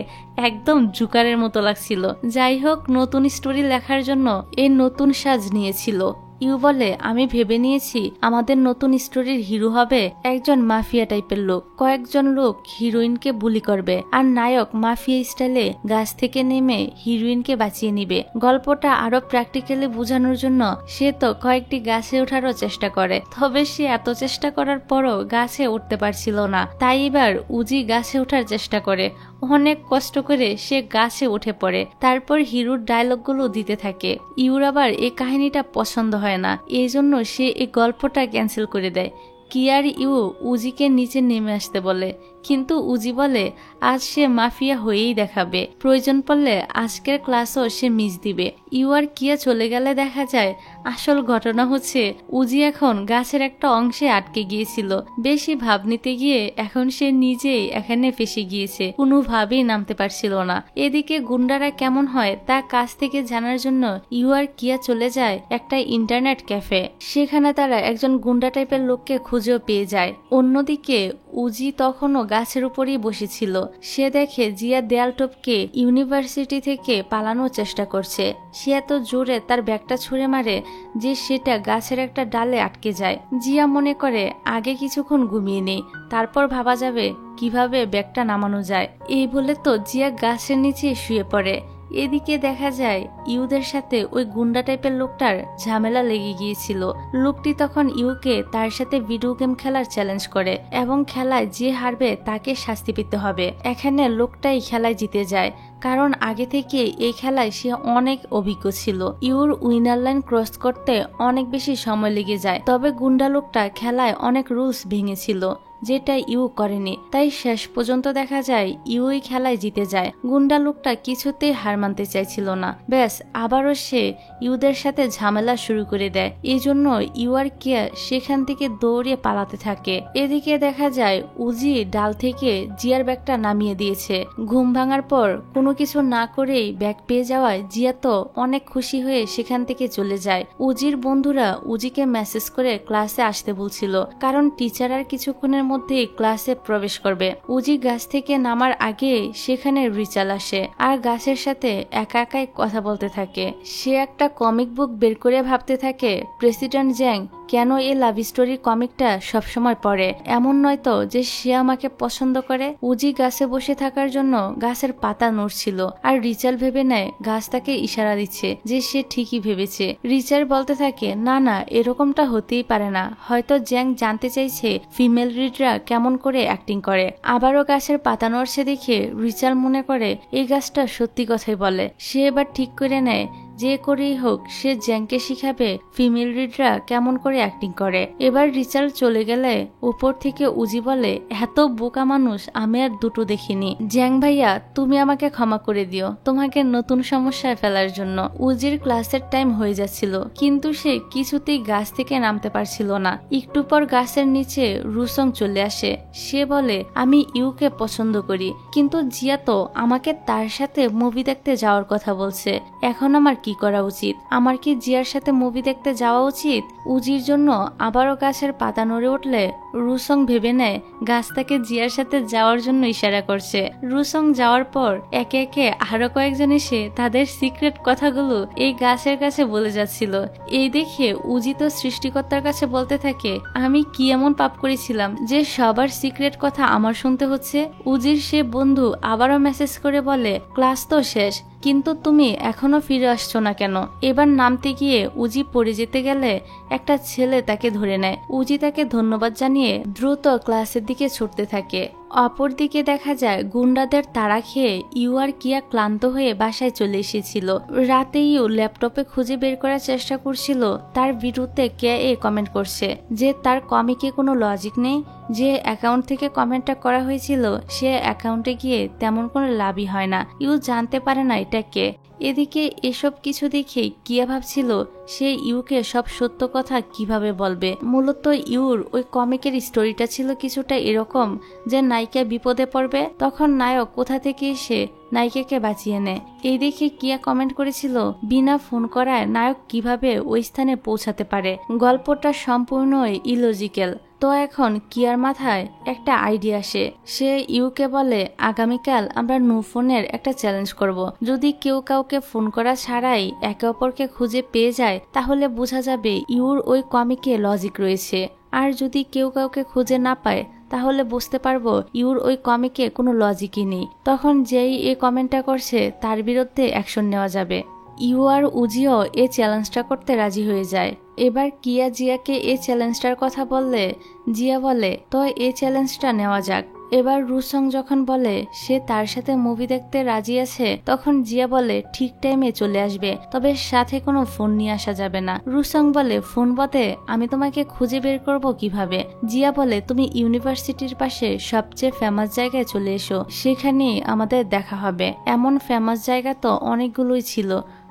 একদম জুকারের মতো লাগছিল। যাই হোক, নতুন স্টোরি লেখার জন্য এই নতুন সাজ নিয়েছিল। ইউ বলে, আমি ভেবে নিয়েছি আমাদের নতুন স্টোরির হিরো হবে একজন মাফিয়া টাইপের লোক। কয়েকজন লোক হিরোইনকে বুলি করবে আর নায়ক মাফিয়া স্টাইলে গাছ থেকে নেমে হিরোইনকে বাঁচিয়ে নিবে। গল্পটা আরো প্র্যাকটিক্যালি বোঝানোর জন্য সে তো কয়েকটি গাছে ওঠারও চেষ্টা করে, তবে সে এত চেষ্টা করার পরও গাছে উঠতে পারছিল না। তাই এবার উজি গাছে ওঠার চেষ্টা করে। অনেক কষ্ট করে সে গাছে উঠে পড়ে। তারপর হিরোর ডায়লগগুলো দিতে থাকে। ইউর আবার এই কাহিনীটা পছন্দ হয় না, এই জন্য সে এই গল্পটা ক্যান্সেল করে দেয়। কিয়ার ইউ উজিকে নিচে নেমে আসতে বলে, কিন্তু উজি বলে আজ সে মাফিয়া হয়েই দেখাবে, প্রয়োজন পড়লে আজকের ক্লাসও সে মিস দিবে। ইউ আর কিয়া চলে গেলে দেখা যায় আসল ঘটনা হচ্ছে উজি এখন গাছের একটা অংশে আটকে গিয়েছিল। বেশি ভাব নিতে গিয়ে এখন সে নিজেই এখানে ফেসে গিয়েছে, কোনোভাবেই নামতে পারছিল না। এদিকে গুন্ডারা কেমন হয় তা কাছ থেকে জানার জন্য ইউ আর কিয়া চলে যায় একটা ইন্টারনেট ক্যাফে। সেখানে তারা একজন গুন্ডা টাইপের লোককে খুঁজেও পেয়ে যায়। অন্যদিকে উজি তখনও গাছের উপরেই বসেছিল। সে দেখে জিয়া দেয়াল টপকে ইউনিভার্সিটি থেকে পালানোর চেষ্টা করছে। সে এত জোরে তার ব্যাগটা ছুঁড়ে মারে যে সেটা গাছের একটা ডালে আটকে যায়। জিয়া মনে করে আগে কিছুক্ষণ ঘুমিয়ে নেই, তারপর ভাবা যাবে কিভাবে ব্যাগটা নামানো যায়। এই বলে তো জিয়া গাছের নিচে শুয়ে পড়ে। এদিকে দেখা যায় ইউদের সাথে ওই গুন্ডা টাইপের লোকটার ঝামেলা লেগে গিয়েছিল। লোকটি তখন ইউকে তার সাথে ভিডিও গেম খেলার চ্যালেঞ্জ করে এবং খেলায় যে হারবে তাকে শাস্তি পেতে হবে। এখানে লোকটাই খেলায় জিতে যায়, কারণ আগে থেকে এই খেলায় সে অনেক অভিজ্ঞ ছিল। ইউর উইনার লাইন ক্রস করতে অনেক বেশি সময় লেগে যায়, তবে গুন্ডা লোকটা খেলায় অনেক রুলস ভেঙেছিল যেটা ইউ করেনি। তাই শেষ পর্যন্ত দেখা যায় ইউই খেলায় জিতে যায়। গুন্ডা লোকটা কিছুতেই হার মানতে চাইছিল না। ব্যাস আবারও সে ইউদের সাথে ঝামেলা শুরু করে দেয়। এই জন্য ইউ আর কিয়া সেখান থেকে দৌড়িয়ে পালাতে থাকে। এদিকে দেখা যায় উজি ডাল থেকে জিয়ার ব্যাগটা নামিয়ে দিয়েছে। ঘুম ভাঙার পর কোনো কিছু না করেই ব্যাগ পেয়ে যাওয়ায় জিয়া তো অনেক খুশি হয়ে সেখান থেকে চলে যায়। উজির বন্ধুরা উজিকে মেসেজ করে ক্লাসে আসতে বলছিল, কারণ টিচার আর কিছুক্ষণের মধ্যে ক্লাসে প্রবেশ করবে। উজি গাছ থেকে নামার আগে সেখানে রিচাল আসে আর গাছের সাথে একা একাই কথা বলতে থাকে। সে একটা কমিক বুক বের করে ভাবতে থাকে প্রেসিডেন্ট জ্যাং কেন এই লাভ স্টোরি কমিকটা সবসময় পড়ে। এমন নয় তো যে সে আমাকে পছন্দ করে। উজি গাছে বসে থাকার জন্য গাছের পাতা নড়ছিল আর রিচাল ভেবে নেয় গাছ তাকে ইশারা দিচ্ছে যে সে ঠিকই ভেবেছে। রিচাল বলতে থাকে না না, এরকমটা হতেই পারে না, হয়তো জ্যাং জানতে চাইছে ফিমেল রিডরা কেমন করে অ্যাক্টিং করে। আবারও গাছের পাতা নড়ছে দেখে রিচাল মনে করে এই গাছটা সত্যি কথাই বলে। সে এবার ঠিক করে নেয় যে করেই হোক সে জ্যাংকে শিখাবে ফিমেল রিডরা কেমন করে অ্যাক্টিং করে। এবার রিচাল চলে গেলে উপর থেকে উজি বলে এত বোকা মানুষ আমি আর দুটো দেখিনি। জ্যাং ভাইয়া তুমি আমাকে ক্ষমা করে দিও তোমাকে নতুন সমস্যায় ফেলার জন্য। উজির ক্লাসের টাইম হয়ে যাচ্ছিল, কিন্তু সে কিছুতেই গাছ থেকে নামতে পারছিল না। একটু পর গাছের নিচে রুসং চলে আসে। সে বলে আমি ইউকে পছন্দ করি, কিন্তু জিয়া তো আমাকে তার সাথে মুভি দেখতে যাওয়ার কথা বলছে। এখন আমার কি করা উচিত? আমার কি জিয়ার সাথে মুভি দেখতে যাওয়া উচিত? উজির জন্য আবারও গাছের পাতা নড়ে উঠলে রুসং ভেবে নেয় গাছ তাকে জিয়ার সাথে যাওয়ার জন্য ইশারা করছে। রুসং যাওয়ার পর একে একে আরো কয়েকজন এসে তাদের সিক্রেট কথাগুলো এই গাছের কাছে বলে যাচ্ছিল। এই দেখে উজি তো সৃষ্টিকর্তার কাছে বলতে থাকে আমি কি এমন পাপ করেছিলাম যে সবার সিক্রেট কথা আমার শুনতে হচ্ছে। উজির সে বন্ধু আবারও মেসেজ করে বলে ক্লাস তো শেষ, কিন্তু তুমি এখনো ফিরে আসছো না কেন? এবার নামতে গিয়ে উজি পড়ে যেতে গেলে একটা ছেলে তাকে ধরে নেয়। উজি তাকে ধন্যবাদ জানিয়ে দ্রুত ক্লাসের দিকে ছুটতে থাকে। অপরদিকে দেখা যায় গুন্ডাদের তাড়া খেয়ে ইউ আর কিয়া ক্লান্ত হয়ে বাসায় চলে এসেছিল। রাতে ইউ ল্যাপটপে খুঁজে বের করার চেষ্টা করছিল তার বিরুদ্ধে কে কমেন্ট করছে, যে তার কমিকে কোনো লজিক নেই। যে অ্যাকাউন্ট থেকে কমেন্টটা করা হয়েছিল সে অ্যাকাউন্টে গিয়ে তেমন কোনো লাভই হয় না। ইউ জানতে পারে না এটা কে। এদিকে এসব কিছু দেখে কিয়া ভাবছিল সে ইউকে সব সত্য কথা কিভাবে বলবে। মূলত ইউর ওই কমিকের স্টোরিটা ছিল কিছুটা এরকম যে নায়িকা বিপদে পড়বে, তখন নায়ক কোথা থেকে এসে নায়িকাকে বাঁচিয়ে নেয়। এই দেখে কিয়া কমেন্ট করেছিল বিনা ফোন করায় নায়ক কিভাবে ওই স্থানে পৌঁছাতে পারে। গল্পটা সম্পূর্ণই ইলজিক্যাল। তো এখন কিয়ার মাথায় একটা আইডিয়া আসে। সে ইউকে বলে আগামীকাল আমরা নো ফোনের একটা চ্যালেঞ্জ করব। যদি কেউ কাউকে ফোন করা ছাড়াই একে অপরকে খুঁজে পেয়ে যায় তাহলে বোঝা যাবে ইউর ওই কমিকে লজিক রয়েছে, আর যদি কেউ কাউকে খুঁজে না পায় তাহলে বুঝতে পারবো ইউর ওই কমিকে কোনো লজিকই নেই। তখন যেই এই কমেন্টটা করছে তার বিরুদ্ধে অ্যাকশন নেওয়া যাবে। ইউ আর উজিও এই চ্যালেঞ্জটা করতে রাজি হয়ে যায়। এবার কিয়া জিয়াকে এই চ্যালেঞ্জটার কথা বললে জিয়া বলে তো এই চ্যালেঞ্জটা নেওয়া যাক। এবার রুসং যখন বলে সে তার সাথে মুভি দেখতে রাজি আছে তখন জিয়া বলে ঠিক টাইমে চলে আসবে, তবে সাথে কোনো ফোন নিয়ে আসা যাবে না। রুসং বলে ফোন বদে আমি তোমাকে খুঁজে বের করব কিভাবে? জিয়া বলে তুমি ইউনিভার্সিটির পাশে সবচেয়ে ফেমাস জায়গায় চলে এসো, সেখানেই আমাদের দেখা হবে। এমন ফেমাস জায়গা তো অনেকগুলোই ছিল,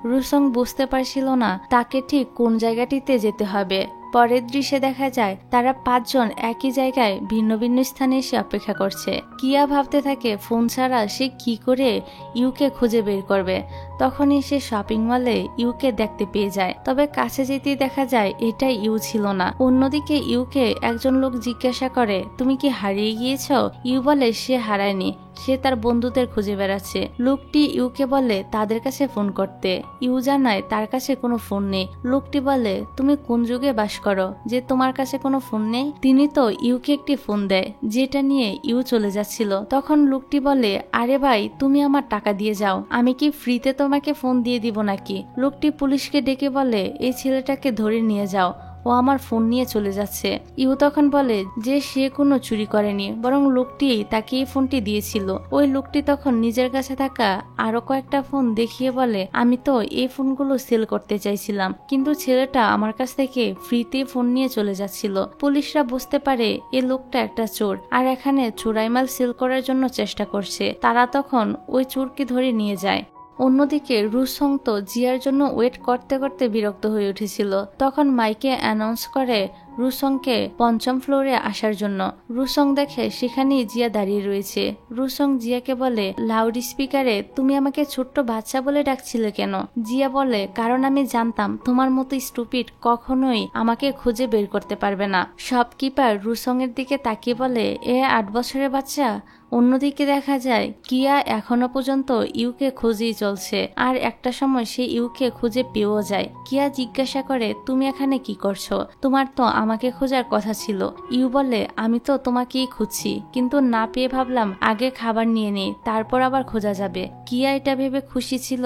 রুসং বুঝতে পারছিল না তাকে ঠিক কোন জায়গাটিতে যেতে হবে। পরের দৃশ্যে দেখা যায় তারা 5 জন একই জায়গায় ভিন্ন ভিন্ন স্থানে এসে অপেক্ষা করছে। কিয়া ভাবতে থাকে ফোন ছাড়া সে কি করে ইউকে খুঁজে বের করবে। তখনই সে শপিং মলে ইউকে দেখতে পেয়ে যায়, তবে কাছে যেতেই দেখা যায় এটা ইউ ছিল না। অন্যদিকে ইউকে একজন লোক জিজ্ঞাসা করে তুমি কি হারিয়ে গিয়েছ? ইউ বলে সে হারায়নি, সে তার বন্ধুদের খুঁজে বেড়াচ্ছে। লোকটি ইউকে বলে তাদের কাছে ফোন করতে। ইউ জানায় তার কাছে কোনো ফোন নেই। লোকটি বলে তুমি কোন যুগে বাস করো যে তোমার কাছে কোনো ফোন নেই? তিনি তো ইউকে একটি ফোন দেয় যেটা নিয়ে ইউ চলে যাচ্ছিল। তখন লোকটি বলে আরে ভাই তুমি আমার টাকা দিয়ে যাও, আমি কি ফ্রিতে তোমাকে ফোন দিয়ে দিব নাকি? লোকটি পুলিশকে ডেকে বলে এই ছেলেটাকে ধরে নিয়ে যাও, ও আমার ফোন নিয়ে চলে যাচ্ছে। ইউ তখন বলে যে সে কোনো চুরি করেনি, বরং লোকটি তাকে এই ফোনটি দিয়েছিল। ওই লোকটি তখন নিজের কাছে থাকা আরো কয়েকটা ফোন দেখিয়ে বলে আমি তো এই ফোনগুলো সেল করতে চাইছিলাম, কিন্তু ছেলেটা আমার কাছ থেকে ফ্রিতে ফোন নিয়ে চলে যাচ্ছিল। পুলিশরা বুঝতে পারে এই লোকটা একটা চোর আর এখানে চোরাই মাল সেল করার জন্য চেষ্টা করছে। তারা তখন ওই চোরকে ধরে নিয়ে যায়। অন্যদিকে রুসং তো জিয়ার জন্য ওয়েট করতে করতে বিরক্ত হয়ে উঠেছিল। তখন মাইকে অ্যানাউন্স করে রুসংকে 5ম ফ্লোরে আসার জন্য। রুসং দেখে সেখানেই জিয়া দাঁড়িয়ে রয়েছে। রুসং জিয়াকে বলে লাউড স্পিকারে তুমি আমাকে ছোট্ট বাচ্চা বলে ডাকছিলে কেন? জিয়া বলে কারণ আমি জানতাম তোমার মতো স্টুপিড কখনোই আমাকে খুঁজে বের করতে পারবে না। শপকিপার রুসং এর দিকে তাকিয়ে বলে এ 8 বছরের বাচ্চা। অন্যদিকে দেখা যায় কিয়া এখনো পর্যন্ত ইউকে খুঁজেই চলছে, আর একটা সময় সে ইউকে খুঁজে পেয়েও যায়। কিয়া জিজ্ঞাসা করে তুমি এখানে কি করছো? তোমার তো আমাকে খোঁজার কথা ছিল। ইউ বলে আমি তো তোমাকেই খুঁজছি, কিন্তু না পেয়ে ভাবলাম আগে খাবার নিয়ে নেই, তারপর আবার খোঁজা যাবে। কিয়া এটা ভেবে খুশি ছিল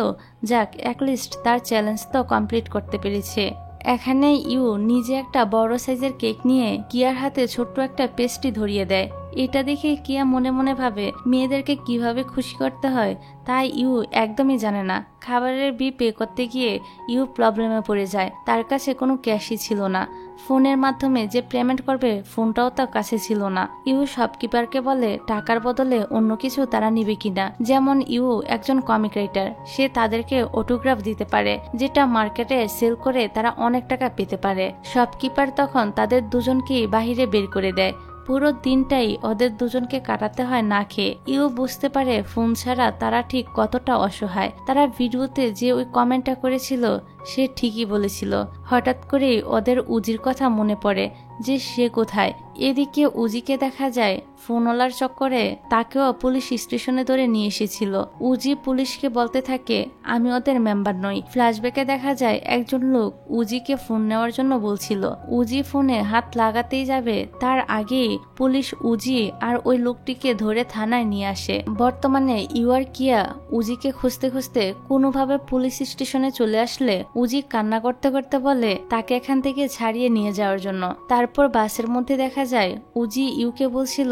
যাক অ্যাটলিস্ট তার চ্যালেঞ্জ তো কমপ্লিট করতে পেরেছে। এখানে ইউ নিজে একটা বড় সাইজের কেক নিয়ে কিয়ার হাতে ছোট্ট একটা পেস্ট্রি ধরিয়ে দেয়। এটা দেখে কিয়া মনে মনে ভাবে মেয়েদেরকে কিভাবে খুশি করতে হয় তাই ইউ একদমই জানে না। খাবারের বিল পে করতে গিয়ে ইউ প্রবলেমে পড়ে যায়, তার কাছে কোনো ক্যাশই ছিল না। ফোনের মাধ্যমে যে পেমেন্ট করবে ফোনটাও তার কাছে ছিল না। ইউ শপকিপারকে বলে টাকার বদলে অন্য কিছু তারা নিবে কিনা, যেমন ইউ একজন কমিক রাইটার, সে তাদেরকে অটোগ্রাফ দিতে পারে যেটা মার্কেটে সেল করে তারা অনেক টাকা পেতে পারে। শপকিপার তখন তাদের দুজনকেই বাহিরে বের করে দেয়। পুরো দিনটাই ওদের দুজনকে কাটাতে হয় না খেয়ে। ইউ বুঝতে পারে ফোন ছাড়া তারা ঠিক কতটা অসহায়। তারা ভিডিওতে যে ওই কমেন্টটা করেছিল সে ঠিকই বলেছিল। হঠাৎ করেই ওদের উজির কথা মনে পড়ে যে সে কোথায়। এদিকে উজিকে দেখা যায় ফোনওয়ালার চক্করে তাকেও পুলিশ স্টেশনে ধরে নিয়ে এসেছিল। উজি পুলিশকে বলতে থাকে আমি ওদের মেম্বার নই। ফ্ল্যাশব্যাকে দেখা যায় একজন লোক উজিকে ফোন নেওয়ার জন্য বলছিল। উজি ফোনে হাত লাগাতেই যাবে তার আগেই পুলিশ উজি আর ওই লোকটিকে ধরে থানায় নিয়ে আসে। বর্তমানে ইউআর কিয়া উজিকে খুঁজতে খুঁজতে কোনোভাবে পুলিশ স্টেশনে চলে আসলে উজি কান্না করতে করতে বলে তাকে এখান থেকে ছাড়িয়ে নিয়ে যাওয়ার জন্য। তারপর বাসের মধ্যে দেখা যায় উজি ইউকে বলছিল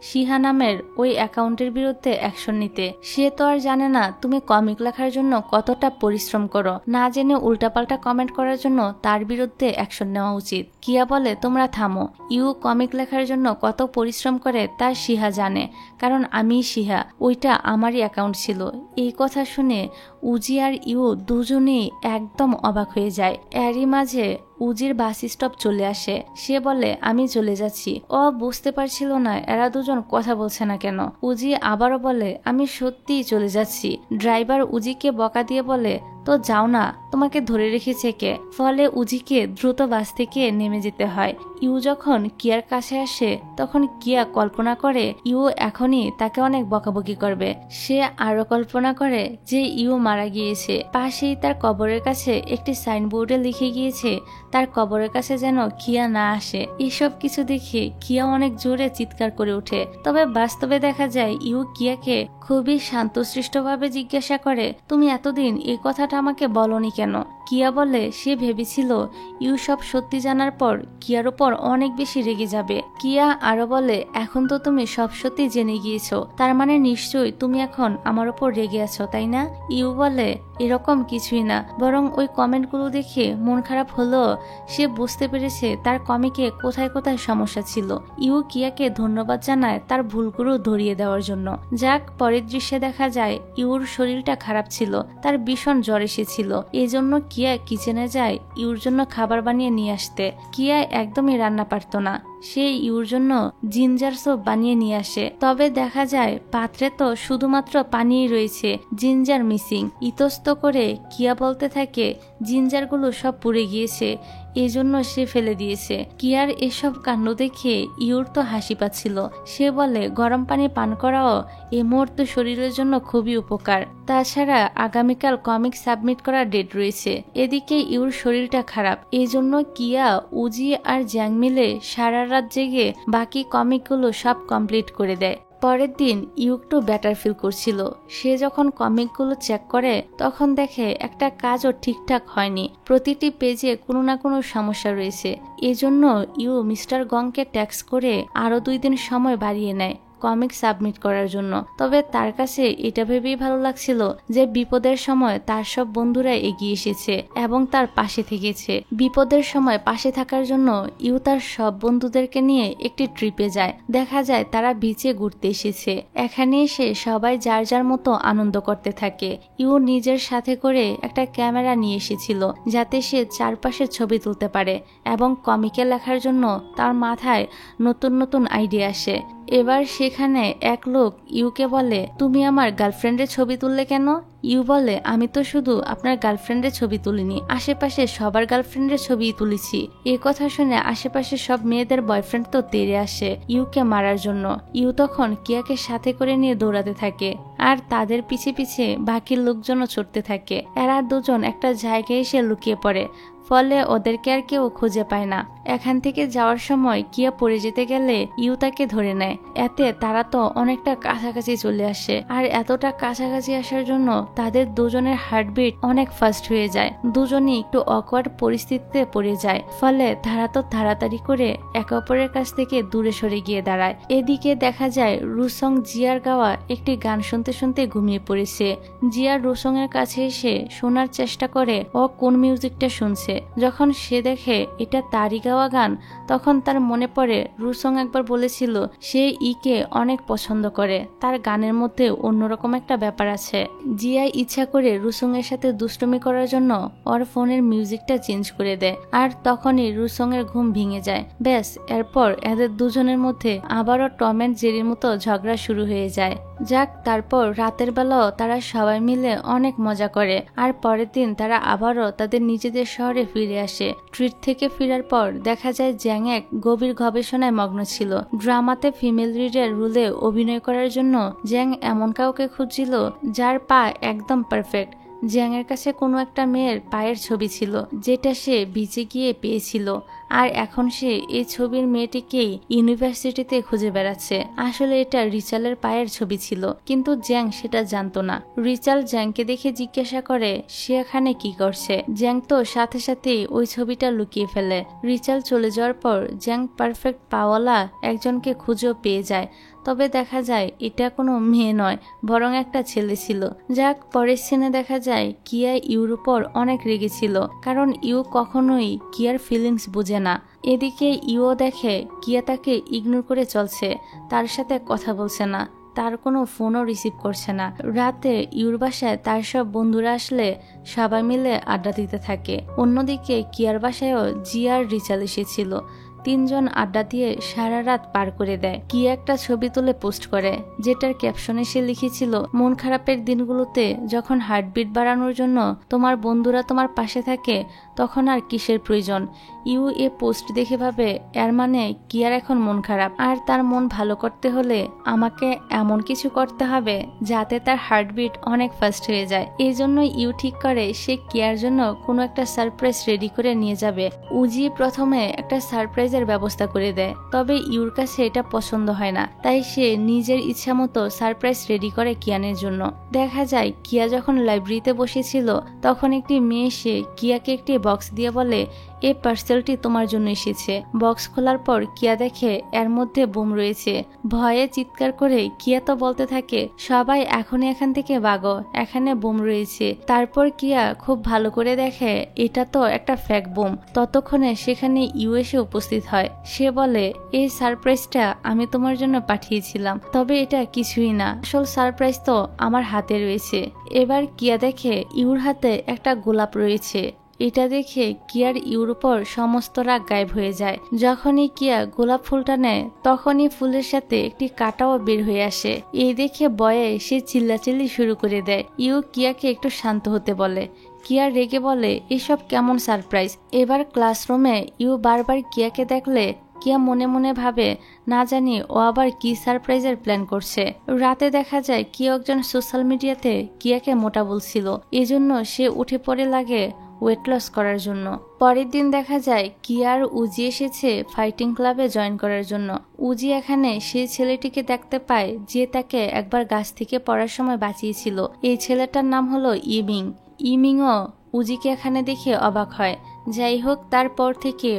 শিহা নামের ওই অ্যাকাউন্টের বিরুদ্ধে অ্যাকশন নিতে। সে তো আর জানে না তুমি কমিক লেখার জন্য কতটা পরিশ্রম করো, না জেনে উল্টাপাল্টা কমেন্ট করার জন্য তার বিরুদ্ধে অ্যাকশন নেওয়া উচিত। কিয়া বলে তোমরা থামো, ইউ কমিক লেখার জন্য কত পরিশ্রম করে তা শিহা জানে, কারণ আমি শিহা, ওইটা আমারই অ্যাকাউন্ট ছিল। এই কথা শুনে উজি আর ইউ দুজনেই একদম অবাক হয়ে যায়। এরই মাঝে উজির বাস স্টপ চলে আসে। সে বলে আমি চলে যাচ্ছি। ও বুঝতে পারছিল না এরা দুজন কথা বলছে না কেন। উজি আবারও বলে আমি সত্যিই চলে যাচ্ছি। ড্রাইভার উজিকে বকা দিয়ে বলে তো যাও না, তোমাকে ধরে রেখেছে কে? ফলে উজিকে দ্রুত বাস থেকে নেমে যেতে হয়। ইউ যখন কিয়ার কাছে আসে তখন কিয়া কল্পনা করে ইউ এখনই তাকে অনেক বকাবকি করবে। সে আরো কল্পনা করে যে ইউ মারা গিয়েছে, পাশেই তার কবরের কাছে একটি সাইনবোর্ডে লিখে গিয়েছে তার কবরের কাছে যেন কিয়া না আসে। এসব কিছু দেখে কিয়া অনেক জোরে চিৎকার করে ওঠে। তবে বাস্তবে দেখা যায় ইউ কিয়াকে খুবই শান্তশিষ্টভাবে জিজ্ঞাসা করে, তুমি এতদিন এই কথাটা আমাকে বলনি কেন? কিয়া বলে সে ভেবেছিল ইউ সব সত্যি জানার পর কিয়ার উপর অনেক বেশি রেগে যাবে। কিয়া আরো বলে, এখন তো তুমি সব সত্যি জেনে গিয়েছো, তার মানে নিশ্চয়ই তুমি এখন আমার উপর রেগে আছো, তাই না? ইউ বলে, এরকম কিছুই না, বরং ওই কমেন্টগুলো দেখে মন খারাপ হলো। সে বুঝতে পেরেছে তার কমিকে কোথায় কোথায় সমস্যা ছিল। ইউ কিয়াকে ধন্যবাদ জানায় তার ভুলগুলো ধরিয়ে দেওয়ার জন্য। যাক, পরের দৃশ্যে দেখা যায় ইউর শরীরটা খারাপ ছিল, তার ভীষণ জ্বর এসেছিল। এই জন্য কিয়া কিচেনে যায় ইউর জন্য খাবার বানিয়ে নিয়ে আসতে। কিয়া একদমই রান্না পারত না, সে ইউর জন্য জিঞ্জার স্যুপ বানিয়ে নিয়ে আসে। তবে দেখা যায় পাত্রে তো শুধুমাত্র পানিই রয়েছে, জিঞ্জার মিসিং। ইতস্ত করে কিয়া বলতে থাকে জিঞ্জারগুলো সব পুড়ে গিয়েছে, এজন্য সে ফেলে দিয়েছে। কিয়ার এসব কাণ্ড দেখে ইউর তো হাসি পাচ্ছিল। সে বলে, গরম পানি পান করাও এই মুহূর্তে শরীরের জন্য খুবই উপকার। তাছাড়া আগামীকাল কমিক সাবমিট করার ডেট রয়েছে। এদিকে ইউর শরীরটা খারাপ, এই জন্য কিয়া, উজি আর জ্যাং মিলে সারা রাত জেগে বাকি কমিকগুলো সব কমপ্লিট করে দেয়। পরের দিন ইউ একটু বেটার ফিল করছিল। সে যখন কমিকগুলো চেক করে তখন দেখে একটা কাজও ঠিকঠাক হয়নি, প্রতিটি পেজে কোনো না কোনো সমস্যা রয়েছে। এজন্য ইউ মিস্টার গংকে ট্যাক্স করে আরো 2 দিন সময় বাড়িয়ে নেয় কমিক সাবমিট করার জন্য। তবে তার কাছে এটা ভেবেই ভালো লাগছিল যে বিপদের সময় তার সব বন্ধুরা এগিয়ে এসেছে এবং তার পাশে থেকেছে। বিপদের সময় পাশে থাকার জন্য ইউ তার সব বন্ধুদেরকে নিয়ে একটি ট্রিপে যায়। দেখা যায় তারা বিচে ঘুরতে এসেছে। এখানে এসে সবাই যার যার মতো আনন্দ করতে থাকে। ইউ নিজের সাথে করে একটা ক্যামেরা নিয়ে এসেছিল যাতে সে চারপাশে ছবি তুলতে পারে এবং কমিকে লেখার জন্য তার মাথায় নতুন নতুন আইডিয়া আসে। এবার সেখানে এক লোক ইউকে বলে, তুমি আমার গার্লফ্রেন্ডের ছবি তুললে কেন? ইউ বলে, আমি তো শুধু আপনার গার্লফ্রেন্ডের ছবি তুলিনি, আশেপাশে সবার গার্লফ্রেন্ডের ছবি তুলেছি। এই কথা শুনে আশেপাশে সব মেয়েদের বয়ফ্রেন্ড তো তেড়ে আসে ইউকে মারার জন্য। ইউ তখন কিয়াকে সাথে করে নিয়ে দৌড়াতে থাকে আর তাদের পিছে পিছে বাকি লোকজনও ছুটতে থাকে। এরা দুজন একটা জায়গায় এসে লুকিয়ে পড়ে, ফলে ওদেরকে আর কেউ খুঁজে পায় না। এখান থেকে যাওয়ার সময় কিয়া পড়ে যেতে গেলে ইউ তাকে ধরে নেয়। এতে তারা তো অনেকটা কাছাকাছি চলে আসে, আর এতটা কাছাকাছি আসার জন্য তাদের দুজনের হার্টবিট অনেক ফাস্ট হয়ে যায়। দুজনই একটু অকওয়ার্ড পরিস্থিতিতে পড়ে যায়, ফলে তারা তো তাড়াতাড়ি করে একে অপরের কাছ থেকে দূরে সরে গিয়ে দাঁড়ায়। এদিকে দেখা যায় রুসং জিয়ার গাওয়া একটি গান শুনতে শুনতে ঘুমিয়ে পড়েছে। জিয়া রুসং এর কাছে এসে শোনার চেষ্টা করে ও কোন মিউজিকটা শুনছে। যখন সে দেখে এটা তারই গাওয়া গান, তখন তার মনে পড়ে রুসং একবার বলেছিল সে ইকে অনেক পছন্দ করে, তার গানের মধ্যে অন্যরকম একটা ব্যাপার আছে। জিয়া ইচ্ছা করে রুসং এর সাথে দুষ্টুমি করার জন্য ওর ফোনের মিউজিকটা চেঞ্জ করে দেয়, আর তখনই রুসং এর ঘুম ভেঙে যায়। ব্যাস, এরপর এদের দুজনের মধ্যে আবারও টম এন্ড জেরির মতো ঝগড়া শুরু হয়ে যায়। যাক, তারপর রাতের বেলাও তারা সবাই মিলে অনেক মজা করে, আর পরের দিন তারা আবারও তাদের নিজেদের শহরে ফিরে আসে। ট্রিট থেকে ফেরার পর দেখা যায় জ্যাং এক গভীর গবেষণায় মগ্ন ছিল। ড্রামাতে ফিমেল লিডের রোলে অভিনয় করার জন্য জ্যাং এমন কাউকে খুঁজছিল যার পা একদম পারফেক্ট। জ্যাং এর কাছে কোনো একটা মেয়ের পায়ের ছবি ছিল যেটা সে বিচে গিয়ে পেয়েছিল, আর এখন সে এই ছবির মেয়েটিকেই ইউনিভার্সিটিতে খুঁজে বেড়াচ্ছে। আসলে এটা রিচালের পায়ের ছবি ছিল, কিন্তু জ্যাং সেটা জানতো না। রিচাল জ্যাংকে দেখে জিজ্ঞাসা করে সে এখানে কি করছে। জ্যাং তো সাথে সাথেই ওই ছবিটা লুকিয়ে ফেলে। রিচাল চলে যাওয়ার পর জ্যাং পারফেক্ট পাওয়ালা একজনকে খুঁজেও পেয়ে যায়। তবে দেখা যায় এটা কোনো মেয়ে নয়, বরং একটা ছেলে ছিল। যাক, পরের সিনে দেখা যায় কিয়া ইউর উপর অনেক রেগেছিল, কারণ ইউ কখনোই কিয়ার ফিলিংস বুঝে না। এদিকে ইউও দেখে কিয়া তাকে ইগনোর করে চলছে, তার সাথে কথা বলছে না, তার কোনো ফোনও রিসিভ করছে না। রাতে ইউর বাসায় তার সব বন্ধুরা আসলে সবাই মিলে আড্ডা দিতে থাকে। অন্যদিকে কিয়ার বাসায়ও জিয়ার রিচাল এসেছিল। তিনজন আড্ডা দিয়ে সারা রাত পার করে দেয়। কিয়া একটা ছবি তুলে পোস্ট করে, যেটার ক্যাপশনে সে লিখেছিল, মন খারাপের দিনগুলোতে যখন হার্টবিট বাড়ানোর জন্য তোমার বন্ধুরা তোমার পাশে থাকে তখন আর কিসের প্রয়োজন। ইউ এ পোস্ট দেখে ভাবে, এর মানে কিয়ার এখন মন খারাপ, আর তার মন ভালো করতে হলে আমাকে এমন কিছু করতে হবে যাতে তার হার্টবিট অনেক ফাস্ট হয়ে যায়। এই জন্য ইউ ঠিক করে সে কিয়ার জন্য কোনো একটা সারপ্রাইজ রেডি করে নিয়ে যাবে। উজি প্রথমে একটা সারপ্রাইজের ব্যবস্থা করে দেয়, তবে ইউর কাছে এটা পছন্দ হয় না, তাই সে নিজের ইচ্ছা মতো সারপ্রাইজ রেডি করে কিয়ানের জন্য। দেখা যায় কিয়া যখন লাইব্রেরিতে বসেছিল তখন একটি মেয়ে এসে কিয়াকে একটি বক্স দিয়ে বলে, এই পার্সেলটি তোমার জন্য এসেছে। বক্স খোলার পর কিয়া দেখে এর মধ্যে বোম রয়েছে। ভয়ে চিৎকার করে কিয়া তো বলতে থাকে, সবাই এখনই এখান থেকে ভাগো, এখানে বোম রয়েছে। তারপর কিয়া খুব ভালো করে দেখে এটা তো একটা ফেক বোম। ততক্ষণে সেখানে ইউএসএ উপস্থিত হয়। সে বলে, এই সারপ্রাইজটা আমি তোমার জন্য পাঠিয়েছিলাম, তবে এটা কিছুই না, আসল সারপ্রাইজ তো আমার হাতে রয়েছে। এবার কিয়া দেখে ইউর হাতে একটা গোলাপ রয়েছে। এটা দেখে কিয়ার ইউর উপর সমস্ত রাগ গায়েব হয়ে যায়। যখনই কিয়া গোলাপ ফুলটা নেয় তখনই ফুলের সাথে একটি কাঁটাও বের হয়ে আসে। এই দেখে ভয়ে সে চিল্লাচিল্লি শুরু করে দেয়। ইউ কিয়াকে একটু শান্ত হতে বলে। কিয়া রেগে বলে, এসব কেমন সারপ্রাইজ। এবার ক্লাসরুমে ইউ বারবার কিয়াকে দেখলে কিয়া মনে মনে ভাবে, না জানি ও আবার কি সারপ্রাইজের প্ল্যান করছে। রাতে দেখা যায় কিয়া একজন সোশ্যাল মিডিয়াতে কিয়াকে মোটা বলছিল, এজন্য সে উঠে পড়ে লাগে ওয়েট লস করার জন্য। পরের দিন দেখা যায় কিয়ার উজি এসেছে ফাইটিং ক্লাবে জয়েন করার জন্য। উজি এখানে সেই ছেলেটিকে দেখতে পায় যে তাকে একবার গাছ থেকে পড়ার সময় বাঁচিয়েছিল। এই ছেলেটার নাম হলো ইমিং। ইমিংও উজিকে এখানে দেখে অবাক হয়। যাই হোক, তারপর থেকে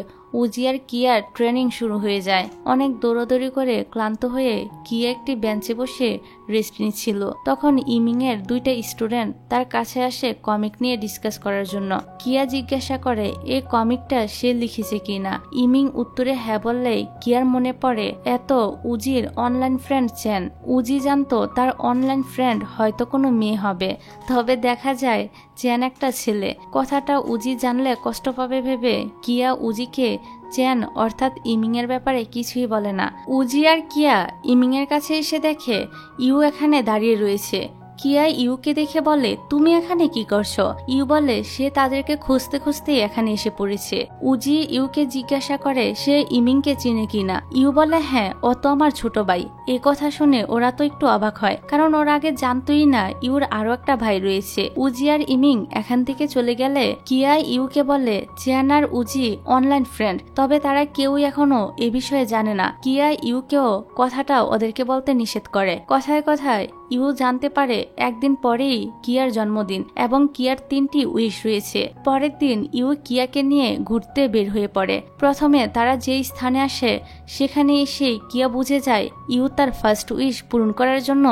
উজি আর কিয়ার ট্রেনিং শুরু হয়ে যায়। অনেক দৌড়াদৌড়ি করে ক্লান্ত হয়ে কিয়া একটি বেঞ্চে বসে রেস্ট নিচ্ছিল। তখন ইমিং এর দুইটা স্টুডেন্ট তার কাছে আসে কমিক নিয়ে ডিসকাস করার জন্য। কিয়া জিজ্ঞাসা করে এই কমিকটা সে লিখেছে কিনা। ইমিং উত্তরে হ্যাঁ বললেই কিয়ার মনে পড়ে এত উজির অনলাইন ফ্রেন্ড চেন। উজি জানতো তার অনলাইন ফ্রেন্ড হয়তো কোনো মেয়ে হবে, তবে দেখা যায় চেন একটা ছেলে। কথাটা উজি জানলে কষ্ট পাবে ভেবে কিয়া উজিকে চেন অর্থাৎ ইমিং এর ব্যাপারে কিছুই বলে না। উজি আর কিয়া ইমিং এর কাছে এসে দেখে ইউ এখানে দাঁড়িয়ে রয়েছে। কিয়া ইউকে দেখে বলে, তুমি এখানে কি করছো? ইউ বলে সে তাদেরকে খুঁজতে খুঁজতে এখানে এসে পড়েছে। উজি ইউকে জিজ্ঞাসা করে সে ইমিংকে চিনে কিনা। ইউ বলে হ্যাঁ, ও তো আমার ছোট ভাই। এ কথা শুনে ওরা তো একটু অবাক হয়, কারণ ওরা আগে জানতোই না ইউর আরো একটা ভাই রয়েছে। উজি আর ইমিং এখান থেকে চলে গেলে কিয়া ইউকে বলে চেন আর উজি অনলাইন ফ্রেন্ড, তবে তারা কেউই এখনো এ বিষয়ে জানে না। কিয়া ইউকেও কথাটা ওদেরকে বলতে নিষেধ করে। কথায় কথায় ইউ জানতে পারে একদিন পরেই কিয়ার জন্মদিন এবং কিয়ার 3টি উইশ রয়েছে। পরের দিন ইউ কিয়াকে নিয়ে ঘুরতে বের হয়ে পড়ে। প্রথমে তারা যেই স্থানে আসে সেখানে এসে কিয়া বুঝে যায় ইউ তার ফার্স্ট উইশ পূরণ করার জন্য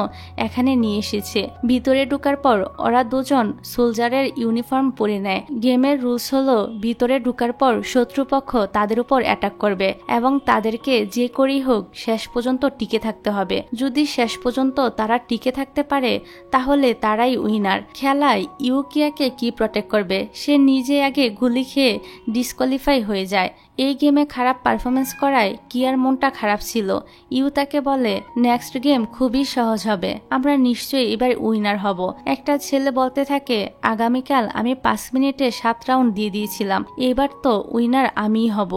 এখানে নিয়ে এসেছে। ভিতরে ঢোকার পর ওরা দুজন সোলজারের ইউনিফর্ম পরে নেয়। গেমের রুলস হলো ভিতরে ঢোকার পর শত্রুপক্ষ তাদের উপর অ্যাটাক করবে এবং তাদেরকে যে করেই হোক শেষ পর্যন্ত টিকে থাকতে হবে। যদি শেষ পর্যন্ত তারা টিকে থাকতে পারে তাহলে তারাই উইনার। খেলায় ইউ কিয়াকে কি প্রটেক্ট করবে, সে নিজে আগে গুলি খেয়ে ডিসকোয়ালিফাই হয়ে যায়। এই গেমে খারাপ পারফরমেন্স করায় কিয়ার মনটা খারাপ ছিল। ইউ তাকে বলে নেক্সট গেম খুবই সহজ হবে, আমরা নিশ্চয়ই এবার উইনার হব। একটা ছেলে বলতে থাকে আগামীকাল আমি 5 মিনিটে 7 রাউন্ড দিয়ে দিয়েছিলাম, এবার তো উইনার আমিই হব।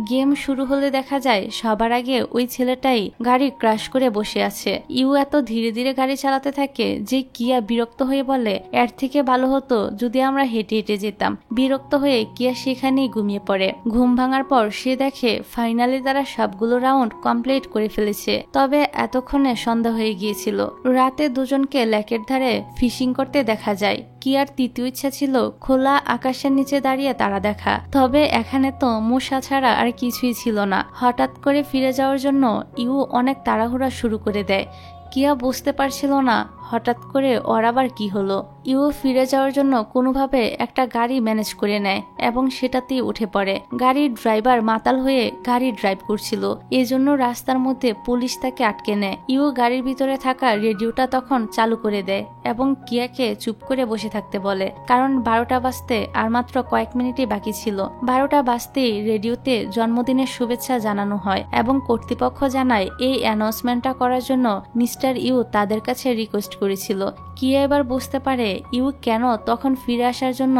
গেম শুরু হলে দেখা যায় সবার আগে ওই ছেলেটাই গাড়ি ক্রাশ করে বসে আছে। ইউ এত ধীরে ধীরে গাড়ি চালাতে থাকে যে কিয়া বিরক্ত হয়ে বলে এর থেকে ভালো হতো যদি আমরা হেঁটে হেঁটে যেতাম। বিরক্ত হয়ে কিয়া সেখানেই ঘুমিয়ে পড়ে। ঘুম ভাঙার পর সে দেখে ফাইনালি তারা সবগুলো রাউন্ড কমপ্লিট করে ফেলেছে, তবে এতক্ষণে সন্ধ্যা হয়ে গিয়েছিল। রাতে দুজনকে লেকের ধারে ফিশিং করতে দেখা যায়। কিয়ার তৃতীয় ইচ্ছা ছিল খোলা আকাশের নিচে দাঁড়িয়ে তারা দেখা, তবে এখানে তো মশা ছাড়া আর কিছুই ছিল না। হঠাৎ করে ফিরে যাওয়ার জন্য ইউ অনেক তাড়াহুড়া শুরু করে দেয়। কিয়া বুঝতে পারছিল না হঠাৎ করে ওর আবার কি হলো। ইউ ফিরে যাওয়ার জন্য কোনোভাবে একটা গাড়ি ম্যানেজ করে নেয় এবং সেটাতেই উঠে পড়ে। গাড়ির ড্রাইভার মাতাল হয়ে গাড়ি ড্রাইভ করছিল, এজন্য রাস্তার মধ্যে পুলিশ তাকে আটকে নেয়। ইউ গাড়ির ভিতরে থাকা রেডিওটা তখন চালু করে দেয় এবং কিয়াকে চুপ করে বসে থাকতে বলে, কারণ 12টা বাজতে আর মাত্র কয়েক মিনিটই বাকি ছিল। 12টা বাজতেই রেডিওতে জন্মদিনের শুভেচ্ছা জানানো হয় এবং কর্তৃপক্ষ জানায় এই অ্যানাউন্সমেন্টটা করার জন্য মিস্টার ইউ তাদের কাছে রিকোয়েস্ট করেছিল। কিয়া এবার বুঝতে পারে ইউ কেন তখন ফিরে আসার জন্য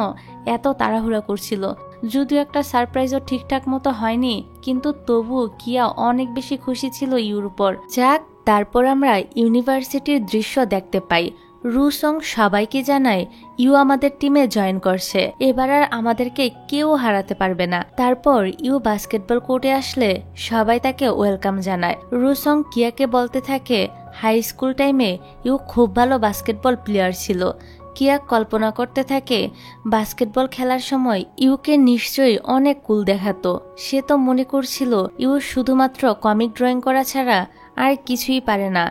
এত তাড়াহুড়া করছিল। যদিও একটা সারপ্রাইজও ঠিকঠাক মতো হয়নি, কিন্তু তবু কিয়া অনেক বেশি খুশি ছিল ইউর উপর। যাক, তারপর আমরা ইউনিভার্সিটির দৃশ্য দেখতে পাই। রুসং সবাইকে জানায় ইউ আমাদের টিমে জয়েন করছে, এবার আর আমাদেরকে কেউ হারাতে পারবে না। তারপর ইউ বাস্কেটবল কোর্টে আসলে সবাই তাকে ওয়েলকাম জানায়। রুসং কিয়াকে বলতে থাকে হাই স্কুল টাইমে ইউ খুব ভালো বাস্কেটবল প্লেয়ার ছিল। কিয়া কল্পনা করতে থাকে বাস্কেটবল খেলার সময় ইউকে নিশ্চয়ই অনেক কুল দেখাতো। সে তো মনে করছিল ইউ শুধুমাত্র কমিক ড্রয়িং করা ছাড়া আর কিছুই পারে না।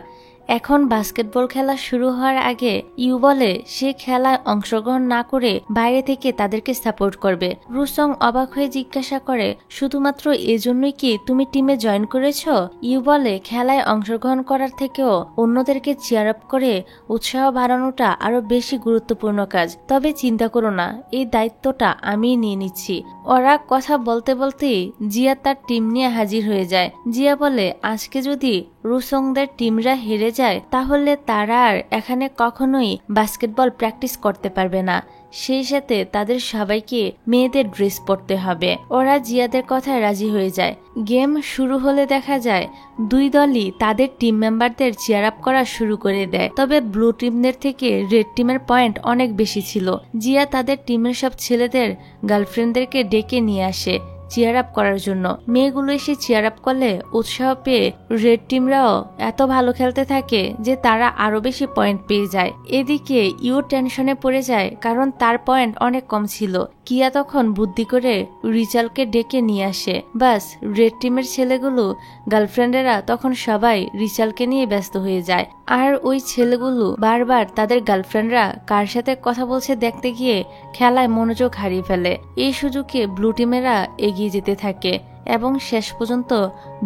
এখন বাস্কেটবল খেলা শুরু হওয়ার আগে ইউ বলে সে খেলায় অংশগ্রহণ না করে বাইরে থেকে তাদেরকে সাপোর্ট করবে। রুসং অবাক হয়ে জিজ্ঞাসা করে, শুধুমাত্র এজন্যই কি তুমি টিমে জয়েন করেছ? ইউ বলে খেলায় অংশগ্রহণ করার থেকেও অন্যদেরকে চিয়ার আপ করে উৎসাহ বাড়ানোটা আরো বেশি গুরুত্বপূর্ণ কাজ। তবে চিন্তা করো না, এই দায়িত্বটা আমিই নিয়ে নিচ্ছি। ওরা কথা বলতে বলতেই জিয়া তার টিম নিয়ে হাজির হয়ে যায়। জিয়া বলে আজকে যদি রুসংদের টিমরা হেরে যায় তাহলে তারা আর এখানে কখনোই বাস্কেটবল প্র্যাকটিস করতে পারবে না। সেই সাথে তাদের সবাইকে মেয়েদের ড্রেস পরতে হবে। ওরা জিয়াদের কথায় রাজি হয়ে যায়। গেম শুরু হলে দেখা যায় দুই দলই তাদের টিম মেম্বারদের চিয়ার আপ করা শুরু করে দেয়। তবে ব্লু টিমদের থেকে রেড টিমের পয়েন্ট অনেক বেশি ছিল। জিয়া তাদের টিমের সব ছেলেদের গার্লফ্রেন্ডদেরকে ডেকে নিয়ে আসে চিয়ার আপ করার জন্য। মেয়েগুলো এসে চিয়ার আপ করলে উৎসাহ পেয়ে রেড টিমরাও এত ভালো খেলতে থাকে যে তারা আরো বেশি পয়েন্ট পেয়ে যায়। এদিকে ইউ টেনশনে পড়ে যায়, কারণ তার পয়েন্ট অনেক কম ছিল। কিয়া তখন বুদ্ধি করে রিচালকে ডেকে নিয়ে আসে। বাস, রেড টিমের ছেলেগুলো গার্লফ্রেন্ডেরা তখন সবাই রিচালকে নিয়ে ব্যস্ত হয়ে যায়। আর ওই ছেলেগুলো বারবার তাদের গার্লফ্রেন্ডরা কার সাথে কথা বলছে দেখতে গিয়ে খেলায় মনোযোগ হারিয়ে ফেলে। এই সুযোগে ব্লু টিমেরা এগিয়ে যেতে থাকে এবং শেষ পর্যন্ত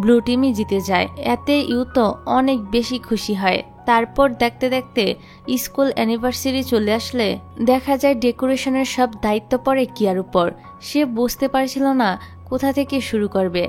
ব্লু টিমই জিতে যায়। এতে ইউ তো অনেক বেশি খুশি হয়। তারপর দেখতে দেখতে স্কুল অ্যানিভার্সারি চলে আসলে দেখা যায় ডেকোরেশনের সব দায়িত্ব পড়ে কিয়ার উপর। সে বুঝতে পারছিল না কোথা থেকে শুরু করবে।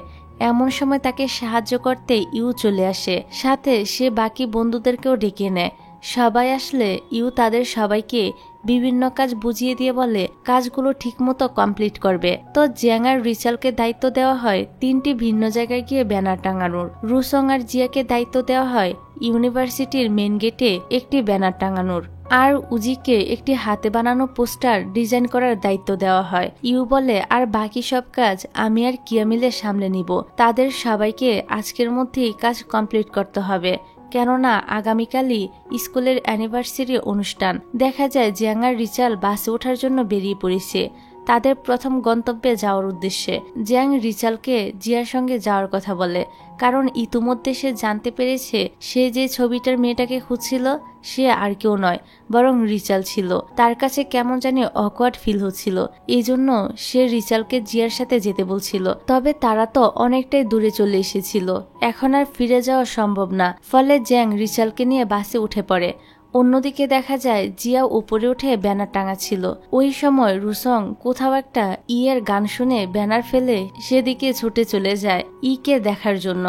এমন সময় তাকে সাহায্য করতে ইউ চলে আসে, সাথে সে বাকি বন্ধুদেরকেও ডেকে নেয়। সবাই আসলে ইউ তাদের সবাইকে বিভিন্ন কাজ বুঝিয়ে দিয়ে বলে কাজগুলো ঠিকমতো কমপ্লিট করবে। তো জিয়াং আর রিচালকে দায়িত্ব দেওয়া হয় 3টি ভিন্ন জায়গায় গিয়ে ব্যানার টাঙানোর। রুসং আর জিয়াকে দায়িত্ব দেওয়া হয় ইউনিভার্সিটির মেন গেটে একটি ব্যানার টাঙানোর। আর উজিকে একটি হাতে বানানো পোস্টার ডিজাইন করার দায়িত্ব দেওয়া হয়। ইউ বলে আর বাকি সব কাজ আমি আর কিয়া মিলে সামলে নিব। তাদের সবাইকে আজকের মধ্যেই কাজ কমপ্লিট করতে হবে, কেননা আগামীকালই স্কুলের অ্যানিভার্সারি অনুষ্ঠান। দেখা যায় জিয়াং আর রিচাল বাসে ওঠার জন্য বেরিয়ে পড়েছে তাদের প্রথম গন্তব্যে যাওয়ার উদ্দেশ্যে। জিয়াং রিচালকে জিয়ার সঙ্গে যাওয়ার কথা বলে, কারণ ইতিমধ্যে সে জানতে পেরেছে সে যে ছবিটার মেয়েটাকে খুঁজছিল সে আর কেউ নয় বরং রিচাল ছিল। তার কাছে কেমন জানি অকওয়ার্ড ফিল হচ্ছিল, এই জন্য সে রিচালকে জিয়ার সাথে যেতে বলছিল। তবে তারা তো অনেকটাই দূরে চলে এসেছিল, এখন আর ফিরে যাওয়া সম্ভব না। ফলে জিয়াং রিচালকে নিয়ে বাসে উঠে পড়ে। অন্যদিকে দেখা যায় জিয়া উপরে উঠে ব্যানার টাঙাচ্ছিল। ওই সময় রুসং কোথাও একটা এর গান শুনে ব্যানার ফেলে সেদিকে ছুটে চলে যায় কে দেখার জন্য।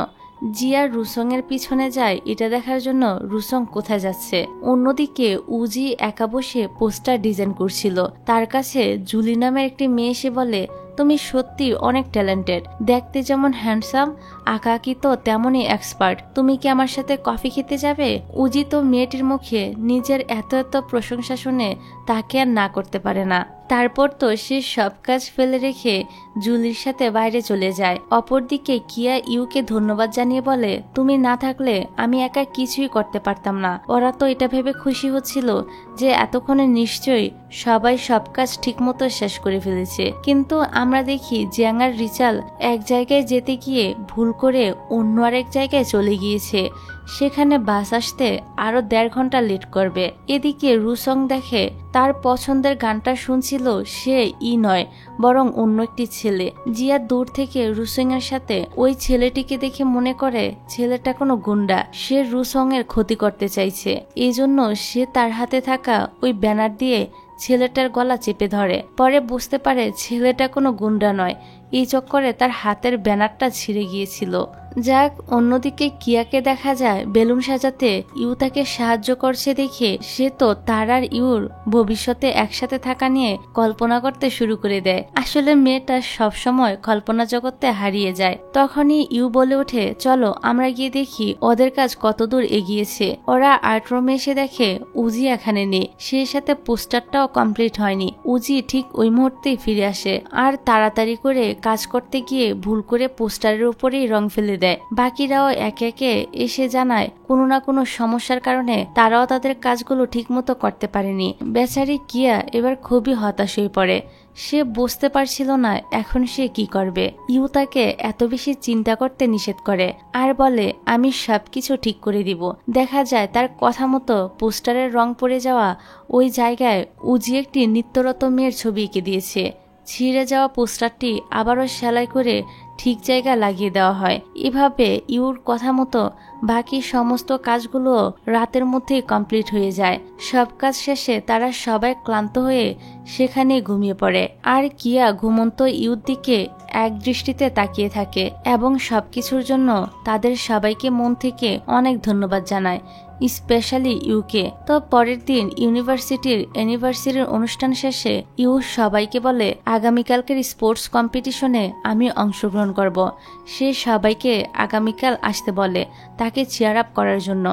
জিয়া রুসং এর পিছনে যায় এটা দেখার জন্য রুসং কোথায় যাচ্ছে। অন্যদিকে উজি একা বসে পোস্টার ডিজাইন করছিল। তার কাছে জুলি নামের একটি মেয়ে এসে বলে, তুমি সত্যি অনেক ট্যালেন্টেড, দেখতে যেমন হ্যান্ডসাম, আঁকাআঁকি তো তেমনই এক্সপার্ট। তুমি কি আমার সাথে কফি খেতে যাবে? উজি তো মেয়েটির মুখে নিজের এত এত প্রশংসা শুনে তাকে আর না করতে পারে না। তারপর তো সে সব কাজ ফেলে রেখে জুলির সাথে বাইরে চলে যায়। অপরদিকে কিয়া ইউকে ধন্যবাদ জানিয়ে বলে, তুমি না থাকলে আমি একা কিছুই করতে পারতাম না। ওরা তো এটা ভেবে খুশি হচ্ছিল যে এতক্ষণে নিশ্চয়ই সবাই সব কাজ ঠিকমতো শেষ করে ফেলেছে। কিন্তু আমরা দেখি জিয়াং আর রিচাল এক জায়গায় যেতে গিয়ে ভুল করে অন্য আরেক জায়গায় চলে গিয়েছে। সেখানে বাস আসতে আরো 1.5 ঘন্টা লেট করবে। এদিকে রুসং দেখে তার পছন্দের গানটা শুনছিল সে নয় বরং অন্য একটি ছেলে। জিয়া দূর থেকে রুসং এর সাথে ওই ছেলেটিকে দেখে মনে করে ছেলেটা কোনো গুন্ডা, সে রুসং এর ক্ষতি করতে চাইছে। এই জন্য সে তার হাতে থাকা ওই ব্যানার দিয়ে ছেলেটার গলা চেপে ধরে। পরে বুঝতে পারে ছেলেটা কোনো গুন্ডা নয়, এই চক্করে তার হাতের ব্যানারটা ছিঁড়ে গিয়েছিল। যাক, অন্যদিকে কিয়াকে দেখা যায় বেলুন সাজাতে ইউ তাকে সাহায্য করছে দেখে সে তো তার আর ইউর ভবিষ্যতে একসাথে থাকা নিয়ে কল্পনা করতে শুরু করে দেয়। আসলে মেয়েটা সবসময় কল্পনা জগতে হারিয়ে যায়। তখনই ইউ বলে ওঠে, চলো আমরা গিয়ে দেখি ওদের কাজ কতদূর এগিয়েছে। ওরা আর্ট রুমে এসে দেখে উজি এখানে নেই, সেই সাথে পোস্টারটাও কমপ্লিট হয়নি। উজি ঠিক ওই মুহূর্তেই ফিরে আসে আর তাড়াতাড়ি করে কাজ করতে গিয়ে ভুল করে পোস্টারের উপরেই রং ফেলে দেয়। বাকিরাও একে একে এসে জানায় কোনো না কোনো সমস্যার কারণে তারাও তাদের কাজগুলো ঠিকমতো করতে পারেনি। বেচারি কিয়া এবার খুবই হতাশ হয়ে পড়ে। সে বুঝতে পারছিল না এখন সে কি করবে। ইউ তাকে এত বেশি চিন্তা করতে নিষেধ করে আর বলে, আমি সবকিছু ঠিক করে দিব। দেখা যায় তার কথা মতো পোস্টারের রং পড়ে যাওয়া ওই জায়গায় উজি একটি নিত্যরত মেয়ের ছবি এঁকে দিয়েছে। ছিঁড়ে যাওয়া পোস্টারটি আবারও সেলাই করে ঠিক জায়গায় লাগিয়ে দেওয়া হয়। এভাবে ইউর কথা মতো বাকি সমস্ত কাজগুলো রাতের মধ্যেই কমপ্লিট হয়ে যায়। সব কাজ শেষে তারা সবাই ক্লান্ত হয়ে সেখানে ঘুমিয়ে পড়ে আর কিয়া ঘুমন্ত ইউর দিকে এক দৃষ্টিতে তাকিয়ে থাকে এবং সবকিছুর জন্য তাদের সবাইকে মন থেকে অনেক ধন্যবাদ জানায়, স্পেশালি ইউকে। তো পরের দিন ইউনিভার্সিটির অ্যানিভার্সারির অনুষ্ঠান শেষে ইউ সবাইকে বলে আগামীকালকের স্পোর্টস কম্পিটিশনে আমি অংশগ্রহণ করব। সে সবাইকে আগামীকাল আসতে বলে তাকে চিয়ার আপ করার জন্য।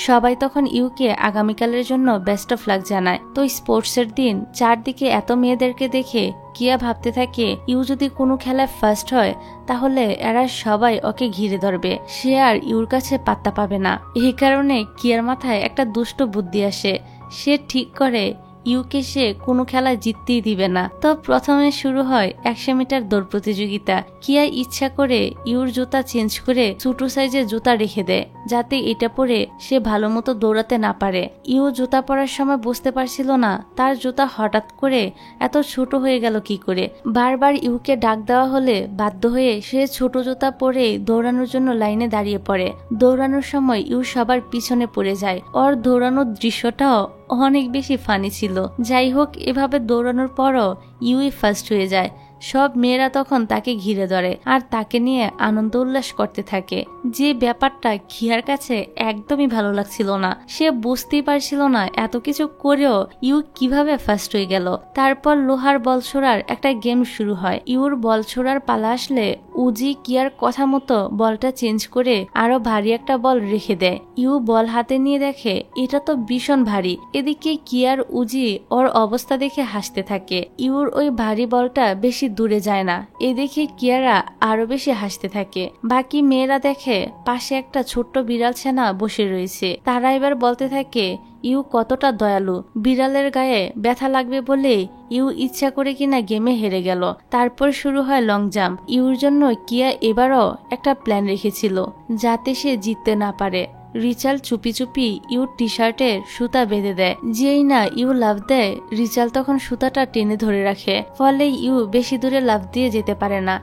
সবাই তখন ইউকে আগামীকালের জন্য বেস্ট অফ লাক জানায়। তো স্পোর্টসের দিন চারদিকে এত মেয়েদেরকে দেখে কিয়া ভাবতে থাকে ইউ যদি কোনো খেলায় ফার্স্ট হয় তাহলে এরা সবাই ওকে ঘিরে ধরবে, সে আর ইউর কাছে পাত্তা পাবে না। এই কারণে কিয়ার মাথায় একটা দুষ্ট বুদ্ধি আসে। সে ঠিক করে ইউকে সে কোনো খেলায় জিততেই দিবে না। তো প্রথমে শুরু হয় 100 মিটার দৌড় প্রতিযোগিতা। কিয়া ইচ্ছা করে ইউর জুতা চেঞ্জ করে ছোট সাইজের জুতা রেখে দেয় যাতে এটা পরে সে ভালো মতো দৌড়াতে না পারে। ইউ জুতা পরার সময় বুঝতে পারছিল না তার জুতা হঠাৎ করে এত ছোট হয়ে গেল কি করে। বারবার ইউকে ডাক দেওয়া হলে বাধ্য হয়ে সে ছোট জুতা পরে দৌড়ানোর জন্য লাইনে দাঁড়িয়ে পড়ে। দৌড়ানোর সময় ইউ সবার পিছনে পড়ে যায়। ওর দৌড়ানোর দৃশ্যটাও অনেক বেশি ফানি ছিল। যাই হোক, এভাবে দৌড়ানোর পরও ইউই ফার্স্ট হয়ে যায়। সব মেয়েরা তখন তাকে ঘিরে ধরে আর তাকে নিয়ে আনন্দ উল্লাস করতে থাকে। যে ব্যাপারটা কিয়ার কাছে একদমই ভালো লাগছিল না। সে বুঝতেই পারছিল না এত কিছু করেও ইউ কিভাবে ফার্স্ট হয়ে গেল। তারপর লোহার বল ছোড়ার একটা গেম শুরু হয়। ইউর বল ছোড়ার পালা আসলে উজি কিয়ার কথা মতো বলটা চেঞ্জ করে আরো ভারী একটা বল রেখে দেয়। ইউ বল হাতে নিয়ে দেখে এটা তো ভীষণ ভারী। এদিকে কিয়ার উজি ওর অবস্থা দেখে হাসতে থাকে। ইউর ওই ভারী বলটা বেশি দূরে যায় না, এ দেখে কিয়ারা আরো বেশি হাসতে থাকে। বাকি মেয়েরা দেখে পাশে একটা ছোট্ট বিড়াল ছানা বসে রয়েছে। তারা এবার বলতে থাকে ইউ কতটা দয়ালু, বিড়ালের গায়ে ব্যথা লাগবে বলে ইউ ইচ্ছা করে কিনা গেমে হেরে গেল। তারপর শুরু হয় লং জাম্প। ইউর জন্য কিয়া এবারও একটা প্ল্যান রেখেছিল যাতে সে জিততে না পারে। রিচাল চুপি চুপি ইউর টি শার্টের সুতা বেঁধে দেয়। যেই না ইউ লাফ দেয়, রিচাল তখন সুতাটা টেনে ধরে রাখে। ফলে ইউ বেশি দূরে লাফ দিয়ে যেতে পারে না।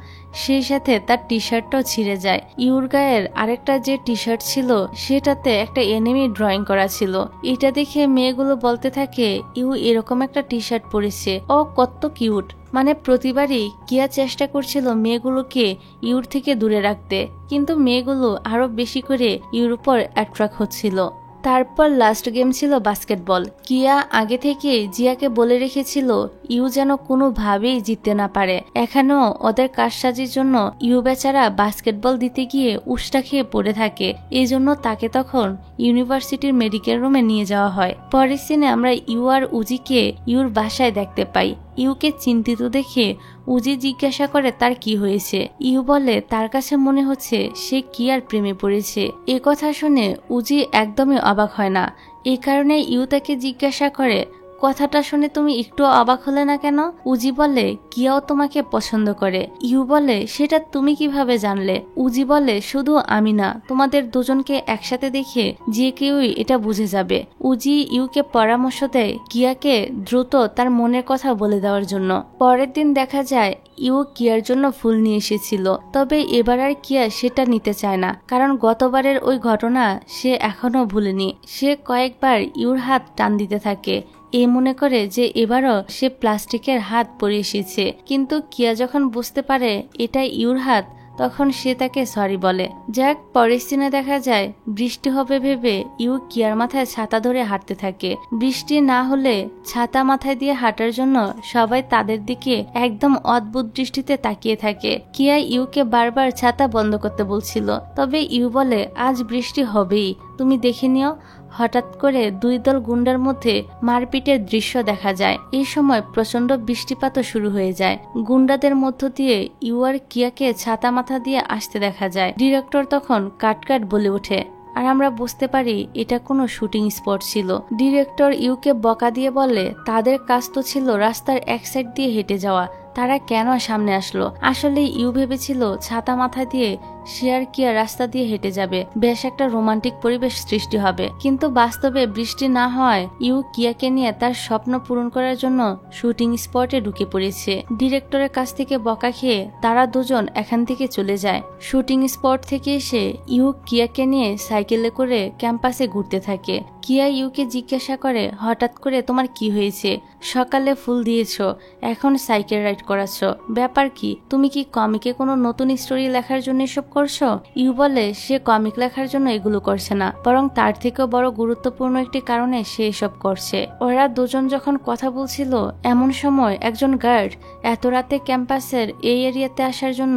সেই সাথে তার টি শার্টটাও ছিঁড়ে যায়। ইউর গায়ের আরেকটা যে টি শার্ট ছিল সেটাতে একটা এনিমি ড্রয়িং করা ছিল। এটা দেখে মেয়েগুলো বলতে থাকে ইউ এরকম একটা টি শার্ট পরেছে, ও কত কিউট। মানে প্রতিবারই কিয়া চেষ্টা করছিল মেয়েগুলোকে ইউর থেকে দূরে রাখতে, কিন্তু মেয়েগুলো আরো বেশি করে ইউর উপর অ্যাট্রাক্ট হচ্ছিল। তারপর লাস্ট গেম ছিল বাস্কেটবল। কিয়া আগে থেকে জিয়াকে বলে রেখেছিল ইউ যেন কোনোভাবেই জিততে না পারে। এখানেও ওদের কারসাজির জন্য ইউ বেচারা বাস্কেটবল দিতে গিয়ে উষ্টা খেয়ে পড়ে থাকে। এই জন্য তাকে তখন ইউনিভার্সিটির মেডিকেল রুমে নিয়ে যাওয়া হয়। পরের সিনে আমরা ইউ আর উজিকে ইউর বাসায় দেখতে পাই। ইউকে চিন্তিত দেখে উজি জিজ্ঞাসা করে তার কি হয়েছে। ইউ বলে তার কাছে মনে হচ্ছে সে কিয়ার প্রেমে পড়েছে। এ কথা শুনে উজি একদমই অবাক হয় না। এই কারণে ইউ তাকে জিজ্ঞাসা করে কথাটা শুনে তুমি একটু অবাক হলে না কেন? উজি বলে কিয়াও তোমাকে পছন্দ করে। ইউ বলে সেটা তুমি কিভাবে জানলে? উজি বলে শুধু আমি না, তোমাদের দুজনকে একসাথে দেখে যে কেউই এটা বুঝে যাবে। উজি ইউকে পরামর্শ দেয় কিয়াকে দ্রুত তার মনের কথা বলে দেওয়ার জন্য। পরের দিন দেখা যায় ইউ কিয়ার জন্য ফুল নিয়ে এসেছিল, তবে এবার আর কিয়া সেটা নিতে চায় না, কারণ গতবারের ওই ঘটনা সে এখনো ভুলেনি। সে কয়েকবার ইউর হাত টান দিতে থাকে, এই মনে করে যে এবারও সে প্লাস্টিকের হাত পরে এসেছে। কিন্তু কিয়া যখন বুঝতে পারে এটা ইউর হাত, তখন সে তাকে সরি বলে। যাক, পরের সিনে দেখা যায় বৃষ্টি হবে ভেবে ইউ কিয়ার মাথায় ছাতা ধরে হাঁটতে থাকে। বৃষ্টি না হলে ছাতা মাথায় দিয়ে হাঁটার জন্য সবাই তাদের দিকে একদম অদ্ভুত দৃষ্টিতে তাকিয়ে থাকে। কিয়া ইউকে বারবার ছাতা বন্ধ করতে বলছিল, তবে ইউ বলে আজ বৃষ্টি হবেই, তুমি দেখে নিও। হঠাৎ করে দুই দল গুন্ডার মধ্যে মারপিটের দৃশ্য দেখা যায়। এই সময় প্রচন্ড বৃষ্টিপাতও শুরু হয়ে যায়। গুন্ডাদের মধ্য দিয়ে ইউ আর কিয়াকে ছাতা মাথা দিয়ে আসতে দেখা যায়। ডিরেক্টর তখন কাট কাট বলে ওঠে, আর আমরা বুঝতে পারি এটা কোনো শুটিং স্পট ছিল। ডিরেক্টর ইউকে বকা দিয়ে বলে তাদের কাজ তো ছিল রাস্তার এক সাইড দিয়ে হেঁটে যাওয়া, তারা কেন সামনে আসলো? আসলে ইউ ভেবেছিল ছাতা মাথা দিয়ে সে আর কিয়া রাস্তা দিয়ে হেঁটে যাবে, বেশ একটা রোমান্টিক পরিবেশ সৃষ্টি হবে। কিন্তু বাস্তবে বৃষ্টি না হয় ইউ কিয়াকে নিয়ে তার স্বপ্ন পূরণ করার জন্য শুটিং স্পটে ঢুকে পড়েছে। ডিরেক্টরের কাছ থেকে বকা খেয়ে তারা দুজন এখান থেকে চলে যায়। শুটিং স্পট থেকে এসে ইউ কিয়াকে নিয়ে সাইকেলে করে ক্যাম্পাসে ঘুরতে থাকে। কিয়া ইউকে জিজ্ঞাসা করে, হঠাৎ করে তোমার কি হয়েছে? সকালে ফুল দিয়েছো, এখন সাইকেল রাইড করাচ্ছ, ব্যাপার কি? তুমি কি কমিকে কোনো নতুন স্টোরি লেখার জন্য এসব করছো? ইউ বলে সে কমিক লেখার জন্য এগুলো করছে না, বরং তার থেকেও বড় গুরুত্বপূর্ণ একটি কারণে সে এসব করছে। ওরা দুজন যখন কথা বলছিল এমন সময় একজন গার্ড এত রাতে ক্যাম্পাসের এই এরিয়াতে আসার জন্য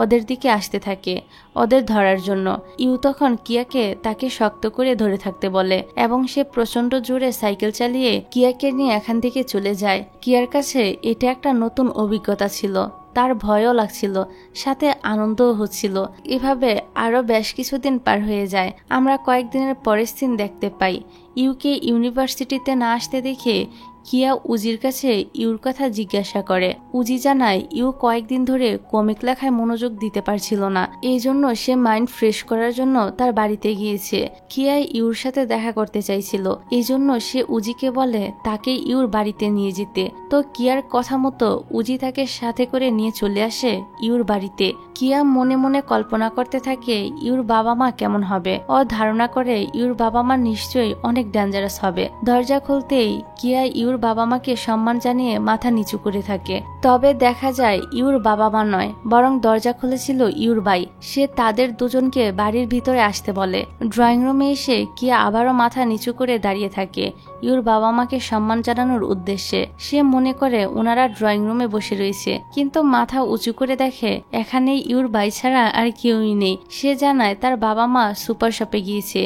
ওদের দিকে আসতে থাকে, ওদের ধরার জন্য। ইউ তখন কিয়াকে তাকে শক্ত করে ধরে থাকতে বলে এবং সে প্রচন্ড জোরে সাইকেল চালিয়ে কিয়াকে নিয়ে এখান থেকে চলে যায়। কিয়ার কাছে এটা একটা নতুন অভিজ্ঞতা ছিল, তার ভয়ও লাগছিল, সাথে আনন্দও হচ্ছিল। এভাবে আরো বেশ কিছুদিন পার হয়ে যায়। আমরা কয়েকদিনের পরের সিন দেখতে পাই ইউকে ইউনিভার্সিটিতে না আসতে দেখে কিয়া উজির কাছে ইউর কথা জিজ্ঞাসা করে। উজি জানায় ইউ কয়েকদিন ধরে কমিক লেখায় মনোযোগ দিতে পারছিল না, এই জন্য সে মাইন্ড ফ্রেশ করার জন্য তার বাড়িতে গিয়েছে। কিয়া ইউর সাথে দেখা করতে চাইছিল, এই জন্য সে উজিকে বলে তাকে ইউর বাড়িতে নিয়ে যেতে। তো কিয়ার কথা মতো উজি তাকে সাথে করে নিয়ে চলে আসে ইউর বাড়িতে। কিয়া মনে মনে কল্পনা করতে থাকে ইউর বাবা মা কেমন হবে। ও ধারণা করে ইউর বাবা মা নিশ্চয়ই অনেক ডেঞ্জারাস হবে। দরজা খুলতেই কিয়া ইউর বাবা মাকে সম্মান জানিয়ে মাথা নিচু করে থাকে। তবে দেখা যায় ইউর বাবা মা নয়, বরং দরজা খুলেছিল ইউর ভাই। সে তাদের দুজনকে বাড়ির ভিতরে আসতে বলে। ড্রয়িং রুমে এসে কিয়া আবারও মাথা নিচু করে দাঁড়িয়ে থাকে ইউর বাবা মাকে সম্মান জানানোর উদ্দেশ্যে। সে মনে করে ওনারা ড্রয়িং রুমে বসে রয়েছে, কিন্তু মাথা উঁচু করে দেখে এখানে ইউর ভাই ছাড়া আর কেউই নেই। সে জানায় তার বাবা মা সুপার শপে গিয়েছে,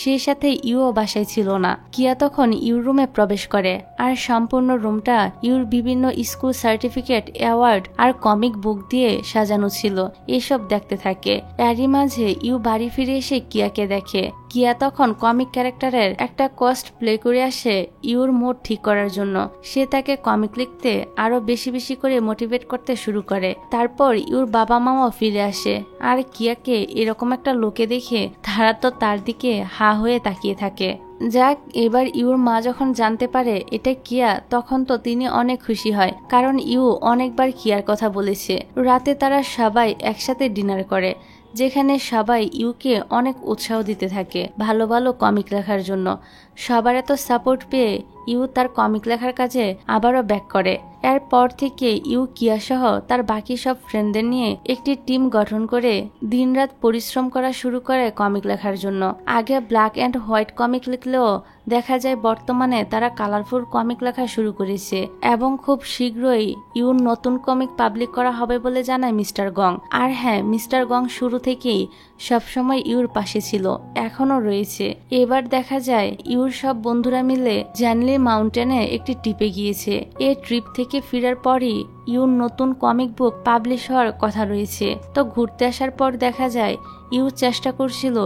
সে সাথে ইউও বাসায় ছিল না। কিয়া তখন ইউর রুমে প্রবেশ করে, আর সম্পূর্ণ রুমটা ইউর বিভিন্ন স্কুল সার্টিফিকেট, অ্যাওয়ার্ড আর কমিক বুক দিয়ে সাজানো ছিল। এসব দেখতে থাকে। এরই মাঝে ইউ বাড়ি ফিরে এসে কিয়াকে দেখে। কিয়া তখন কমিক ক্যারেক্টারের একটা কস্ট প্লে করে আসে ইউর মুড ঠিক করার জন্য। সে তাকে কমিক লিখতে আরো বেশি বেশি করে মোটিভেট করতে শুরু করে। তারপর ইউর বাবা মাও ফিরে আসে, আর কিয়াকে এরকম একটা লোকে দেখে তারা তো তার দিকে হা হয়ে তাকিয়ে থাকে। যাক, এবার ইউর মা যখন জানতে পারে এটা কিয়া, তখন তো তিনি অনেক খুশি হয়, কারণ ইউ অনেকবার কিয়ার কথা বলেছে। রাতে তারা সবাই একসাথে ডিনার করে, যেখানে সবাই ইউকে অনেক উৎসাহ দিতে থাকে ভালো ভালো কমিক লেখার জন্য। সবার এত সাপোর্ট পেয়ে ইউ তার কমিক লেখার কাজে আবারও ব্যাক করে। এরপর থেকে ইউ কিয়া সহ তার বাকি সব ফ্রেন্ডদের নিয়ে একটি টিম গঠন করে দিনরাত পরিশ্রম করা শুরু করে কমিক লেখার জন্য। আগে ব্ল্যাক অ্যান্ড হোয়াইট কমিক লিখলেও দেখা যায় বর্তমানে তারা কালারফুল কমিক লেখা শুরু করেছে, এবং খুব শীঘ্রই ইউর নতুন কমিক পাবলিক করা হবে বলে জানায় মিস্টার গং। আর হ্যাঁ, মিস্টার গং শুরু থেকেই সবসময় ইউর পাশে ছিল, এখনো রয়েছে। এবার দেখা যায় ইউর সব বন্ধুরা মিলে জ্যানলি মাউন্টেনে একটি ট্রিপে গিয়েছে। এই ট্রিপ থেকে ফেরার পরই ইউর নতুন কমিক বুক পাবলিশ হওয়ার কথা রয়েছে। তো ঘুরতে আসার পর দেখা যায় ইউ চেষ্টা করছিল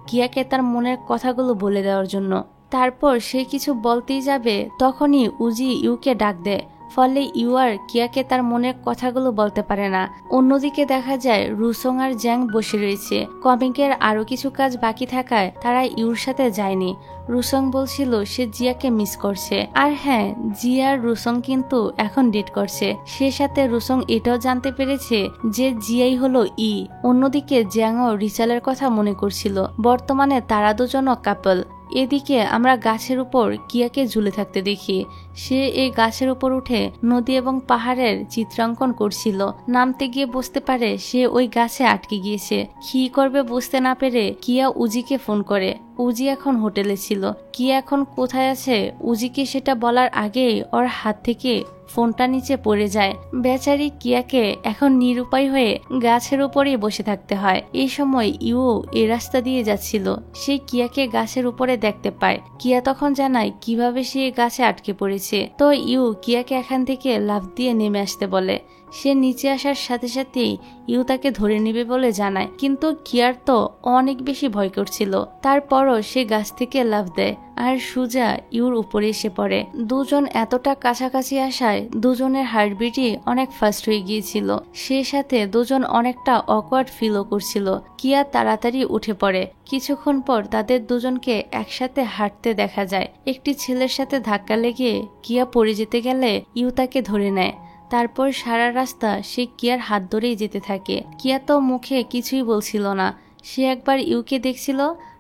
কিয়াকে তার মনের কথাগুলো বলে দেওয়ার জন্য, তারপর সে কিছু বলতেই যাবে তখনই উজি ইউকে ডাক দেয়। ফলে ইউ আর কিয়াকে তার মনের কথাগুলো বলতে পারে না। অন্যদিকে দেখা যায় রুসং আর জ্যাং বসে রয়েছে। কমিকের আরো কিছু কাজ বাকি থাকায় তারা ইউর সাথে যায়নি। রুসং বলছিল সে জিয়াকে মিস করছে। আর হ্যাঁ, জিয়া আর রুসং কিন্তু এখন ডেট করছে। সে সাথে রুসং এটাও জানতে পেরেছে যে জিয়াই হলো ই। অন্যদিকে জ্যাংও রিচালের কথা মনে করছিল। বর্তমানে তারা দুজনও কাপল। এদিকে আমরা গাছের উপর কিয়াকে ঝুলে থাকতে দেখি। সে এই গাছের উপর উঠে নদী এবং পাহাড়ের চিত্রাঙ্কন করছিল। নামতে গিয়ে বুঝতে পারে সে ওই গাছে আটকে গিয়েছে। কি করবে বুঝতে না পেরে কিয়া উজিকে ফোন করে। উজি এখন হোটেলে ছিল। কিয়া এখন কোথায় আছে উজিকে সেটা বলার আগেই ওর হাত থেকে ফোনটা নিচে পড়ে যায়। বেচারি কিয়াকে এখন নিরুপায় হয়ে গাছের উপরেই বসে থাকতে হয়। এই সময় ইউ এই রাস্তা দিয়ে যাচ্ছিল। সে কিয়াকে গাছের উপরে দেখতে পায়। কিয়া তখন জানায় কিভাবে সে গাছে আটকে পড়েছে। তো ইউ কিয়াকে এখান থেকে লাফ দিয়ে নেমে আসতে বলে। সে নিচে আসার সাথে সাথেই ইউ তাকে ধরে নিবে বলে জানায়, কিন্তু কিয়ার তো অনেক বেশি ভয় করছিল। তারপরও সে গাছ থেকে লাফ দেয় আর সুজা ইউর উপরে এসে পড়ে। দুজন এতটা কাছাকাছি আসায় দুজনের হার্টবিটই অনেক ফাস্ট হয়ে গিয়েছিল। সে সাথে দুজন অনেকটা অকওয়ার্ড ফিলও করছিল। কিয়া তাড়াতাড়ি উঠে পড়ে। কিছুক্ষণ পর তাদের দুজনকে একসাথে হাঁটতে দেখা যায়। একটি ছেলের সাথে ধাক্কা লেগে কিয়া পড়ে যেতে গেলে ইউ তাকে ধরে নেয়। তারপর সারা রাস্তা সে কিয়ার হাত ধরেই যেতে থাকে। কিয়া তো মুখে কিছুই বলছিল না। সে একবার ইউকে দেখছিল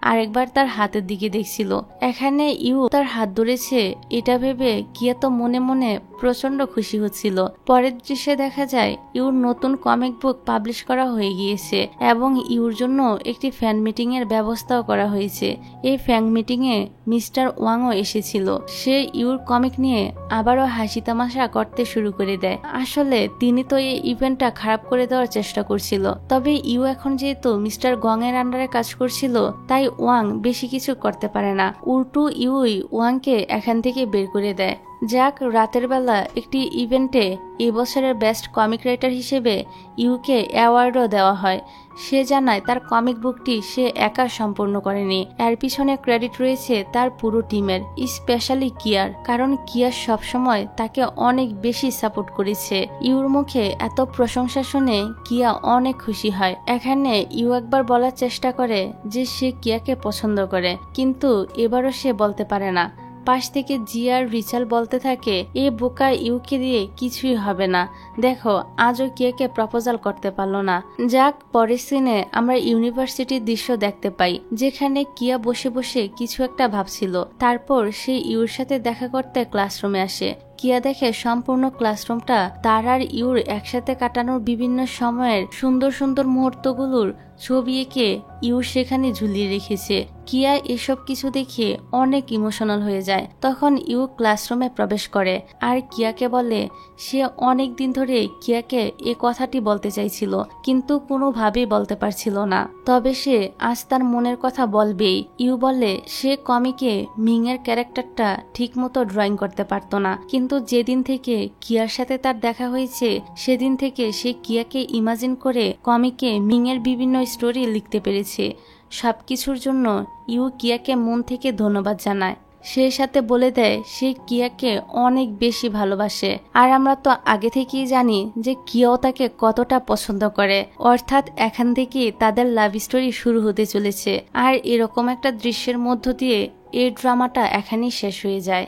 আর একবার তার হাতের দিকে দেখছিল। এখানে ইউ তার হাত ধরেছে এটা ভেবে কিয়া তো মনে মনে প্রচন্ড খুশি হচ্ছিল। পরের দৃশ্যে দেখা যায় ইউর নতুন কমিক বুক পাবলিশ করা হয়ে গিয়েছে এবং ইউর জন্য একটি ফ্যান মিটিং এর ব্যবস্থাও করা হয়েছে। এই ফ্যান মিটিং এ মিস্টার ওয়াংও এসেছিল। সে ইউর কমিক নিয়ে আবারও হাসি তামাশা করতে শুরু করে দেয়। আসলে তিনি তো এই ইভেন্টটা খারাপ করে দেওয়ার চেষ্টা করছিল। তবে ইউ এখন যেহেতু মিস্টার গং এর আন্ডারে কাজ করছিল তাই ওয়াং বেশি কিছু করতে পারে না। উল্টো ইউই ওয়াংকে এখান থেকে বের করে দেয়। যাক, রাতের বেলা একটি ইভেন্টে এই বছরের বেস্ট কমিক রাইটার হিসেবে ইউকে অ্যাওয়ার্ডও দেওয়া হয়। সে জানায় তার কমিক বুকটি সে একা সম্পূর্ণ করেনি। এর পিছনে ক্রেডিট রয়েছে তার পুরো টিমের, স্পেশালি কিয়ার, কারণ কিয়ার সবসময় তাকে অনেক বেশি সাপোর্ট করেছে। ইউর মুখে এত প্রশংসা শুনে কিয়া অনেক খুশি হয়। এখানে ইউ একবার বলার চেষ্টা করে যে সে কিয়াকে পছন্দ করে, কিন্তু এবারও সে বলতে পারে না। পাশ থেকে জিয়ার রিচাল বলতে থাকে, এ বোকা ইউকে দিয়ে কিছুই হবে না, দেখো আজও কিয়াকে প্রপোজাল করতে পারলো না। যাক, পরের সিনে আমরা ইউনিভার্সিটির দৃশ্য দেখতে পাই যেখানে কিয়া বসে বসে কিছু একটা ভাবছিল। তারপর সে ইউর সাথে দেখা করতে ক্লাসরুমে আসে। কিয়া দেখে সম্পূর্ণ ক্লাসরুমটা তার আর ইউর একসাথে কাটানোর বিভিন্ন সময়ের সুন্দর সুন্দর মুহূর্তগুলোর ছবি এঁকে ইউ সেখানে ঝুলিয়ে রেখেছে। কিয়া এসব কিছু দেখে অনেক ইমোশনাল হয়ে যায়। তখন ইউ ক্লাসরুমে প্রবেশ করে আর কিয়াকে বলে সে অনেক দিন ধরে কিয়াকে এ কথাটি বলতে চাইছিল, কিন্তু কোনোভাবেই বলতে পারছিল না। তবে সে আজ তার মনের কথা বলবেই। ইউ বলে সে কমিকে মিং এর ক্যারেক্টারটা ঠিক মতো ড্রয়িং করতে পারতো না, কিন্তু যেদিন থেকে কিয়ার সাথে তার দেখা হয়েছে সেদিন থেকে সে কিয়াকে ইমাজিন করে কমিকে মিং এর বিভিন্ন স্টোরি লিখতে পেরেছে। সবকিছুর জন্য ইউ কিয়াকে মন থেকে ধন্যবাদ জানায়। সে সাথে বলে দেয় সে কিয়াকে অনেক বেশি ভালোবাসে। আর আমরা তো আগে থেকেই জানি যে কিয়াও তাকে কতটা পছন্দ করে, অর্থাৎ এখান থেকেই তাদের লাভ স্টোরি শুরু হতে চলেছে। আর এরকম একটা দৃশ্যের মধ্য দিয়ে এই ড্রামাটা এখানেই শেষ হয়ে যায়।